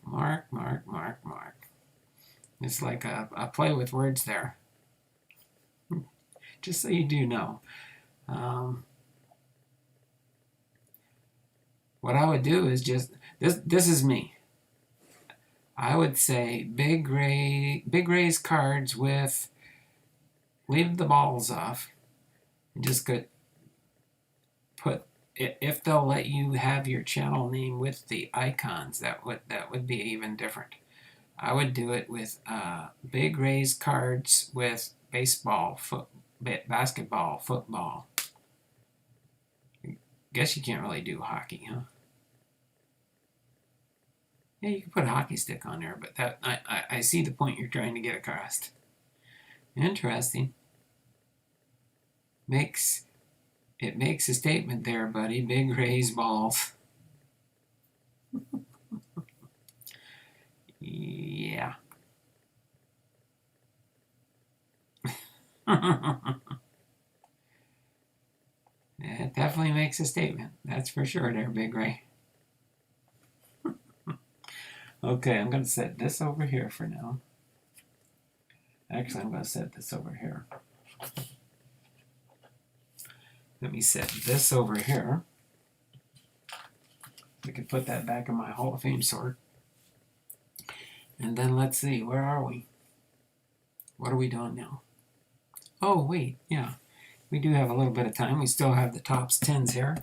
Mark. It's like a play with words there. Just so you do know. What I would do is just, this is me. I would say Big Ray's Cards with, leave the balls off. And just put, if they'll let you have your channel name with the icons, that would be even different. I would do it with Big Ray's Cards with baseball, basketball, football. Guess you can't really do hockey, huh? Yeah, you can put a hockey stick on there, but that I see the point you're trying to get across. Interesting. It makes a statement there, buddy. Big Ray's balls. Yeah. It definitely makes a statement. That's for sure there, Big Ray. Okay, I'm going to set this over here for now. Actually, I'm going to set this over here. Let me set this over here. We can put that back in my Hall of Fame sort. And then let's see, where are we? What are we doing now? Oh, wait, yeah. We do have a little bit of time. We still have the tops 10s here.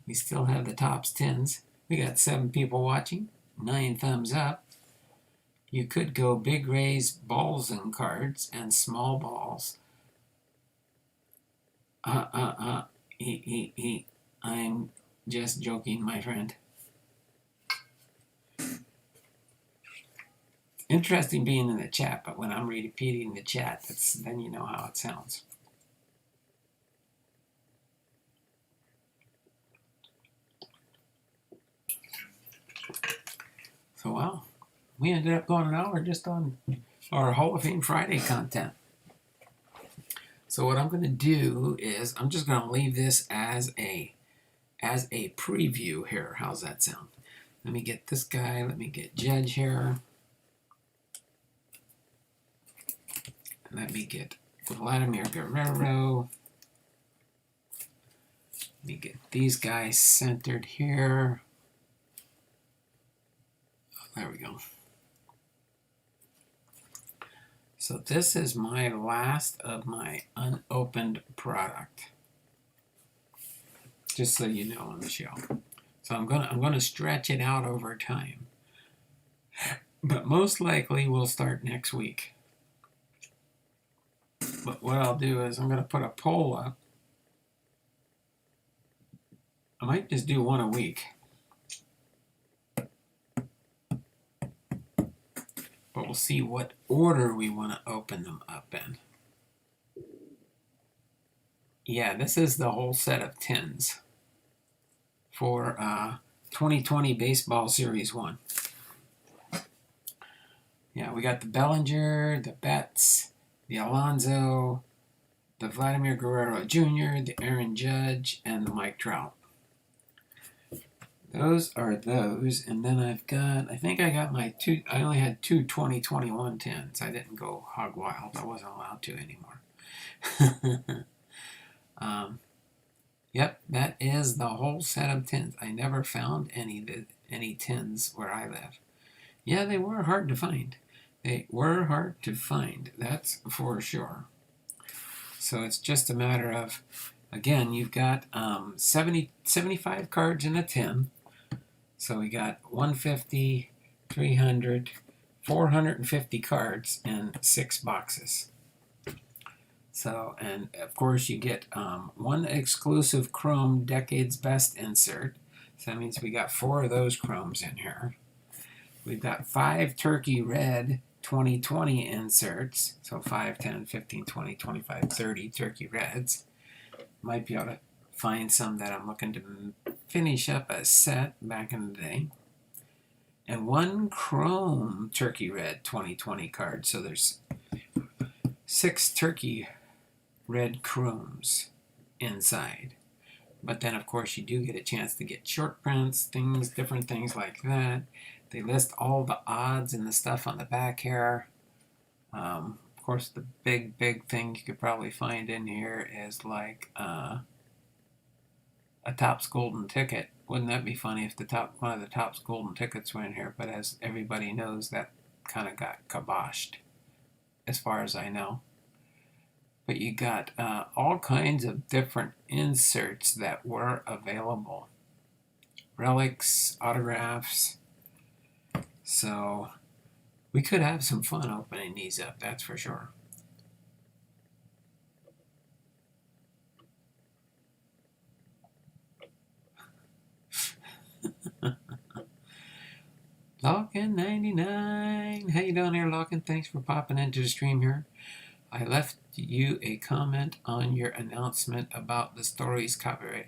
We still have the tops 10s. We got 7 people watching, 9 thumbs up. You could go big raise balls and cards and small balls. I'm just joking, my friend. Interesting being in the chat, but when I'm repeating the chat, then you know how it sounds. So, well, we ended up going an hour just on our Hall of Fame Friday content. So what I'm going to do is I'm just going to leave this as a preview here. How's that sound? Let me get this guy. Let me get Judge here. Let me get Vladimir Guerrero. Let me get these guys centered here. There we go. So this is my last of my unopened product. Just so you know on the show. So I'm gonna stretch it out over time. But most likely we'll start next week. But what I'll do is I'm gonna put a poll up. I might just do one a week. But we'll see what order we want to open them up in. Yeah, this is the whole set of 10s for 2020 Baseball Series 1. Yeah, we got the Bellinger, the Betts, the Alonso, the Vladimir Guerrero Jr., the Aaron Judge, and the Mike Trout. Those are those, and then I think I got my two, I only had 2 2021 10s. I didn't go hog wild. I wasn't allowed to anymore. Yep, that is the whole set of 10s. I never found any 10s where I live. Yeah, they were hard to find. They were hard to find, that's for sure. So it's just a matter of, again, you've got 75 cards in a 10. So we got 150, 300, 450 cards in 6 boxes. So, and of course you get one exclusive Chrome Decade's Best insert. So that means we got 4 of those Chromes in here. We've got 5 Turkey Red 2020 inserts. So 5, 10, 15, 20, 25, 30 Turkey Reds. Might be able to find some that I'm looking to finish up a set back in the day. And 1 Chrome Turkey Red 2020 card. So there's 6 Turkey Red Chromes inside. But then, of course, you do get a chance to get short prints, different things like that. They list all the odds and the stuff on the back here. Of course, the big thing you could probably find in here is like a Topps golden ticket. Wouldn't that be funny if one of the Topps golden tickets were in here? But as everybody knows, that kind of got kiboshed, as far as I know. But you got all kinds of different inserts that were available. Relics, autographs. So we could have some fun opening these up, that's for sure. Lockin 99. How you doing here, Lockin? Thanks for popping into the stream here. I left you a comment on your announcement about the story's copyright.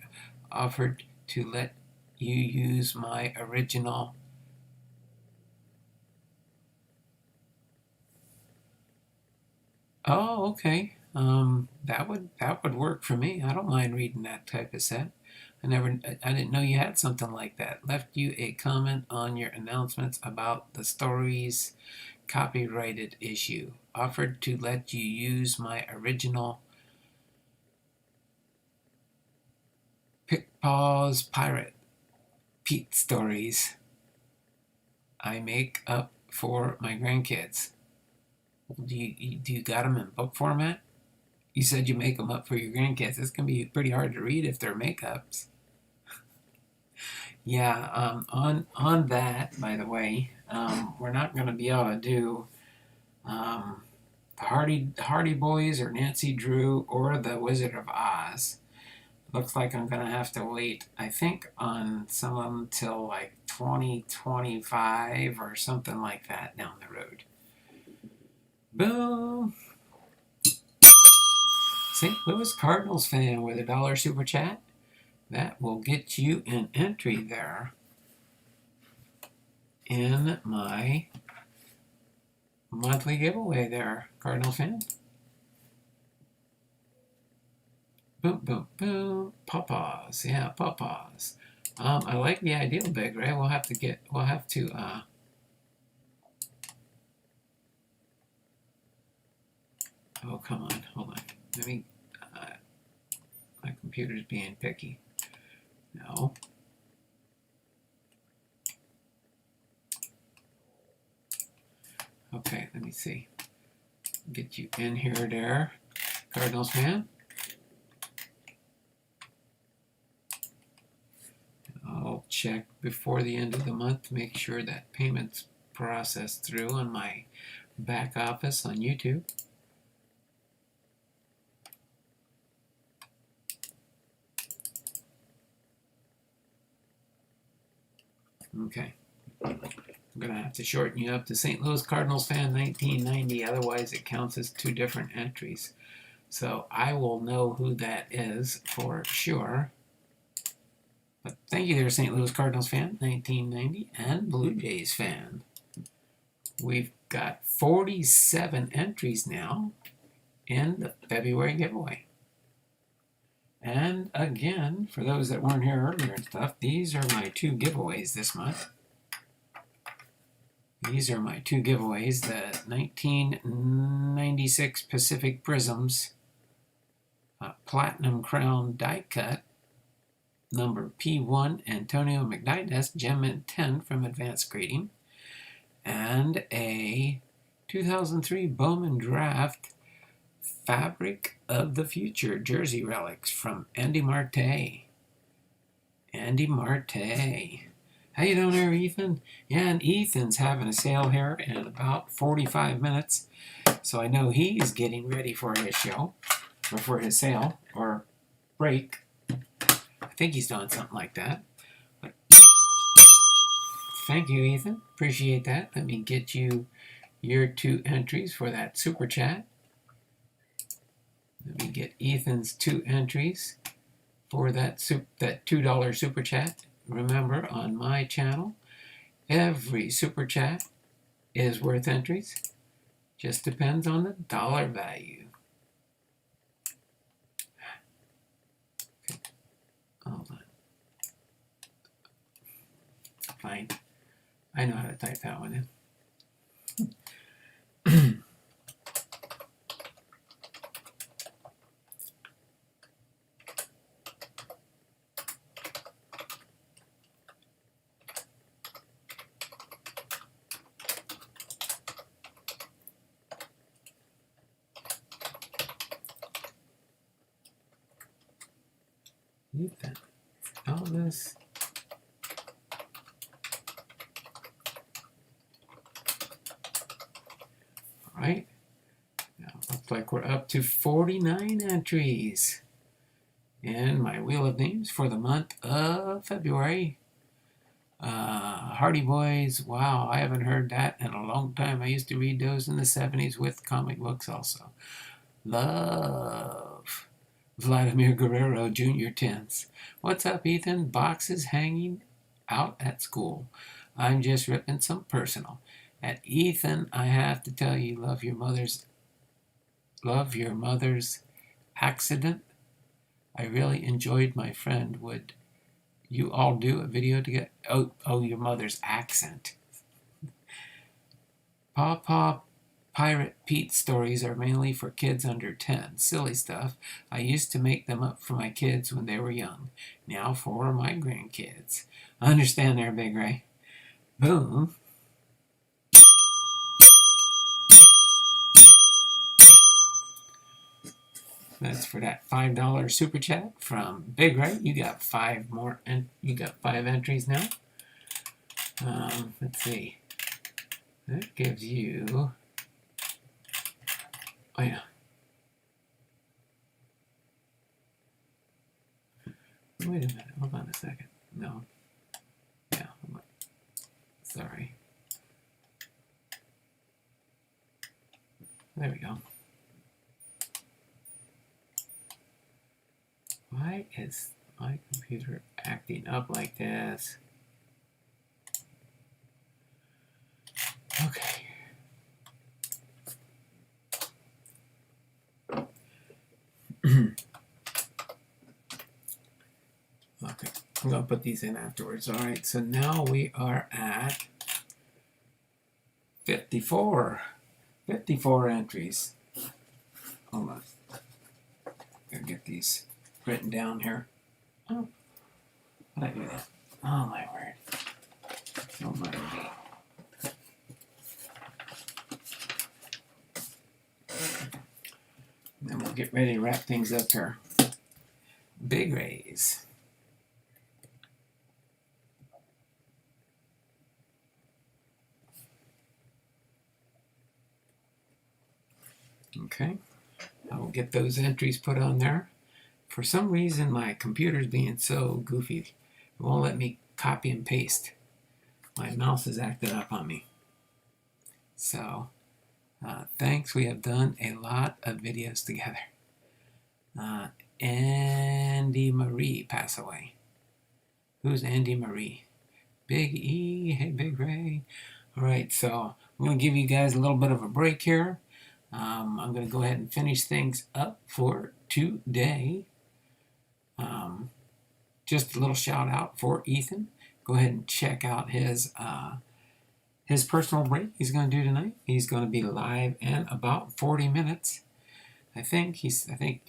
Offered to let you use my original. Oh, okay. That would work for me. I don't mind reading that type of set. I didn't know you had something like that. Left you a comment on your announcements about the story's copyrighted issue. Offered to let you use my original Pittsburgh Pirate Pete stories I make up for my grandkids. Do you got them in book format? You said you make them up for your grandkids. It's going to be pretty hard to read if they're make-ups. Yeah, on that, by the way, we're not going to be able to do the Hardy Boys or Nancy Drew or the Wizard of Oz. Looks like I'm going to have to wait, I think, on some of them till like 2025 or something like that down the road. Boom! St. Louis Cardinals fan with a $1 super chat. That will get you an entry there in my monthly giveaway there, Cardinal fan. Boom, boom, boom. Pawpaws. Yeah, pawpaws. I like the ideal big, right? We'll have to oh, come on. Hold on. Let me, my computer's being picky. No. Okay, let me see. Get you in here there, Cardinals fan. I'll check before the end of the month to make sure that payment's processed through on my back office on YouTube. Okay. I'm going to have to shorten you up to St. Louis Cardinals fan 1990, otherwise it counts as two different entries. So I will know who that is for sure. But thank you there, St. Louis Cardinals fan 1990 and Blue Jays fan. We've got 47 entries now in the February giveaway. And again, for those that weren't here earlier and stuff, these are my two giveaways this month. These are my two giveaways, the 1996 Pacific Prisms Platinum Crown Die Cut, number P1 Antonio McDyess, Gem Mint 10 from Advanced Grading, and a 2003 Bowman Draft Fabric of the Future Jersey Relics from Andy Marte. Andy Marte. How you doing there, Ethan? Yeah, and Ethan's having a sale here in about 45 minutes. So I know he's getting ready for his show, or for his sale, or break. I think he's doing something like that. But thank you, Ethan. Appreciate that. Let me get you your two entries for that super chat. Let me get Ethan's two entries for that $2 super chat. Remember, on my channel, every super chat is worth entries. Just depends on the dollar value. Okay. Hold on. Fine. I know how to type that one in. Ethan, all this. All right. Now, looks like we're up to 49 entries in my Wheel of Names for the month of February. Hardy Boys, wow, I haven't heard that in a long time. I used to read those in the 70s with comic books also. Love. Vladimir Guerrero, Jr. Tense. What's up, Ethan? Boxes hanging out at school. I'm just ripping some personal. At Ethan, I have to tell you, love your mother's accident. I really enjoyed my friend. Would you all do a video to get your mother's accent? Pawpaw Pirate Pete stories are mainly for kids under 10. Silly stuff. I used to make them up for my kids when they were young. Now for my grandkids. I understand there, Big Ray. Boom. That's for that $5 super chat from Big Right. You got 5 more, and you got 5 entries now. Let's see. That gives you. Oh yeah. Wait a minute. Hold on a second. No. Yeah. Hold on. Sorry. There we go. Why is my computer acting up like this? Okay. Okay, I'm going to put these in afterwards. All right, so now we are at 54. 54 entries. Hold on. Gotta get these written down here. Oh, how did I do that? Oh, my word. Oh, my word. Then we'll get ready to wrap things up here. Big raise. Okay, I will get those entries put on there. For some reason, my computer's being so goofy, it won't let me copy and paste. My mouse is acting up on me. So, thanks. We have done a lot of videos together. Andy Marie passed away. Who's Andy Marie? Big E. Hey, Big Ray. All right, so I'm going to give you guys a little bit of a break here. I'm going to go ahead and finish things up for today. Just a little shout out for Ethan. Go ahead and check out his personal break he's going to do tonight. He's going to be live in about 40 minutes. I think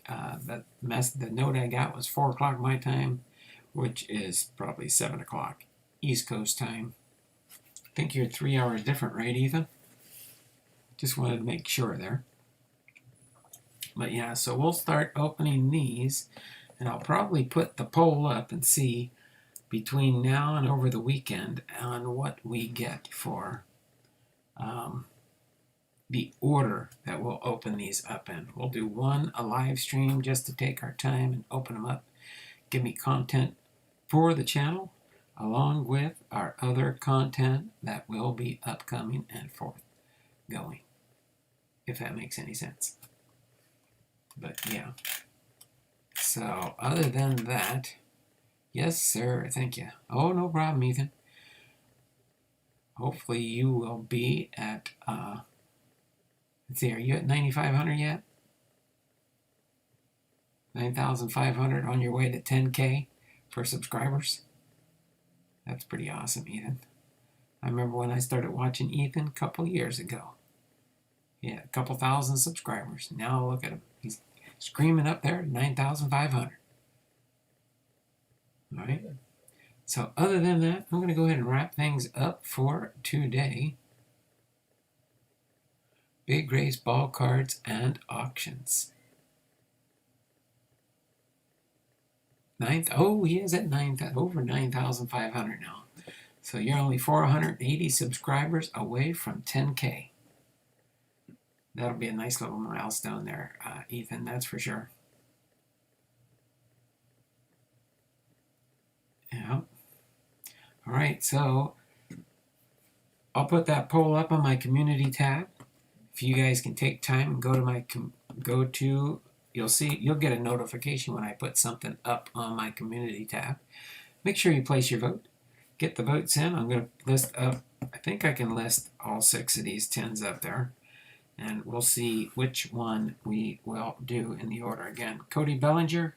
the note I got was 4 o'clock my time, which is probably 7 o'clock East Coast time. I think you're 3 hours different, right, Ethan? Just wanted to make sure there. But yeah, so we'll start opening these, and I'll probably put the poll up and see between now and over the weekend on what we get for the order that we'll open these up in. We'll do a live stream just to take our time and open them up. Give me content for the channel, along with our other content that will be upcoming and forthgoing, if that makes any sense. But yeah. So other than that, yes, sir, thank you. Oh, no problem, Ethan. Hopefully you will be at, let's see, are you at 9,500 yet? 9,500 on your way to 10K for subscribers? That's pretty awesome, Ethan. I remember when I started watching Ethan a couple years ago. He had a couple thousand subscribers. Now look at him. He's screaming up there at 9,500. All right. So other than that, I'm going to go ahead and wrap things up for today. Big race ball cards and auctions. He is at over 9,500 now. So you're only 480 subscribers away from 10K. That'll be a nice little milestone there, Ethan, that's for sure. Yeah. All right, so I'll put that poll up on my community tab. If you guys can take time and go to you'll get a notification when I put something up on my community tab. Make sure you place your vote. Get the votes in. I'm going to list up, I think I can list all 6 of these 10s up there. And we'll see which one we will do in the order again. Cody Bellinger,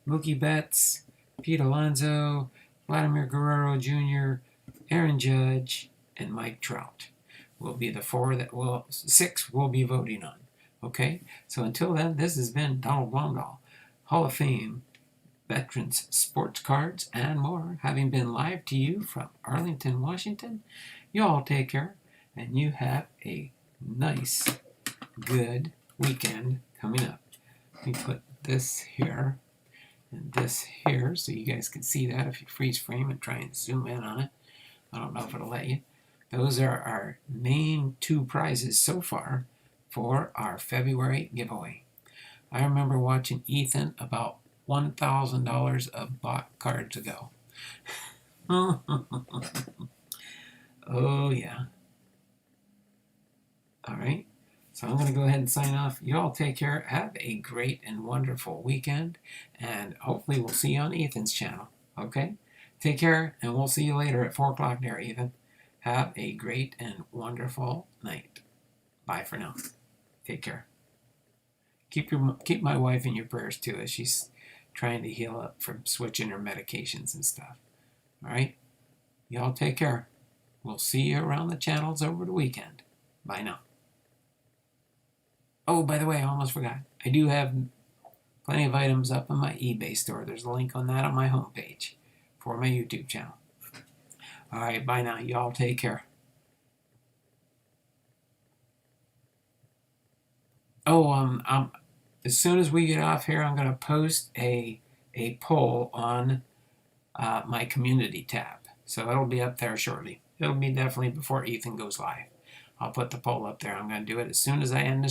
Mookie Betts, Pete Alonso, Vladimir Guerrero Jr., Aaron Judge, and Mike Trout will be the 6 we'll be voting on. Okay? So until then, this has been Donald Blondal, Hall of Fame, Veterans Sports Cards, and more, having been live to you from Arlington, Washington. You all take care, and you have a nice, good weekend coming up. Let me put this here and this here so you guys can see that if you freeze frame and try and zoom in on it. I don't know if it'll let you. Those are our main 2 prizes so far for our February giveaway. I remember watching Ethan about $1,000 of bought cards ago. Oh yeah. All right. So I'm going to go ahead and sign off. You all take care. Have a great and wonderful weekend. And hopefully we'll see you on Ethan's channel. Okay? Take care, and we'll see you later at 4 o'clock there, Ethan. Have a great and wonderful night. Bye for now. Take care. Keep my wife in your prayers, too, as she's trying to heal up from switching her medications and stuff. All right? Y'all take care. We'll see you around the channels over the weekend. Bye now. Oh, by the way, I almost forgot. I do have plenty of items up on my eBay store. There's a link on that on my homepage for my YouTube channel. All right, bye now. Y'all take care. Oh, as soon as we get off here, I'm going to post a poll on my community tab. So it'll be up there shortly. It'll be definitely before Ethan goes live. I'll put the poll up there. I'm going to do it as soon as I end this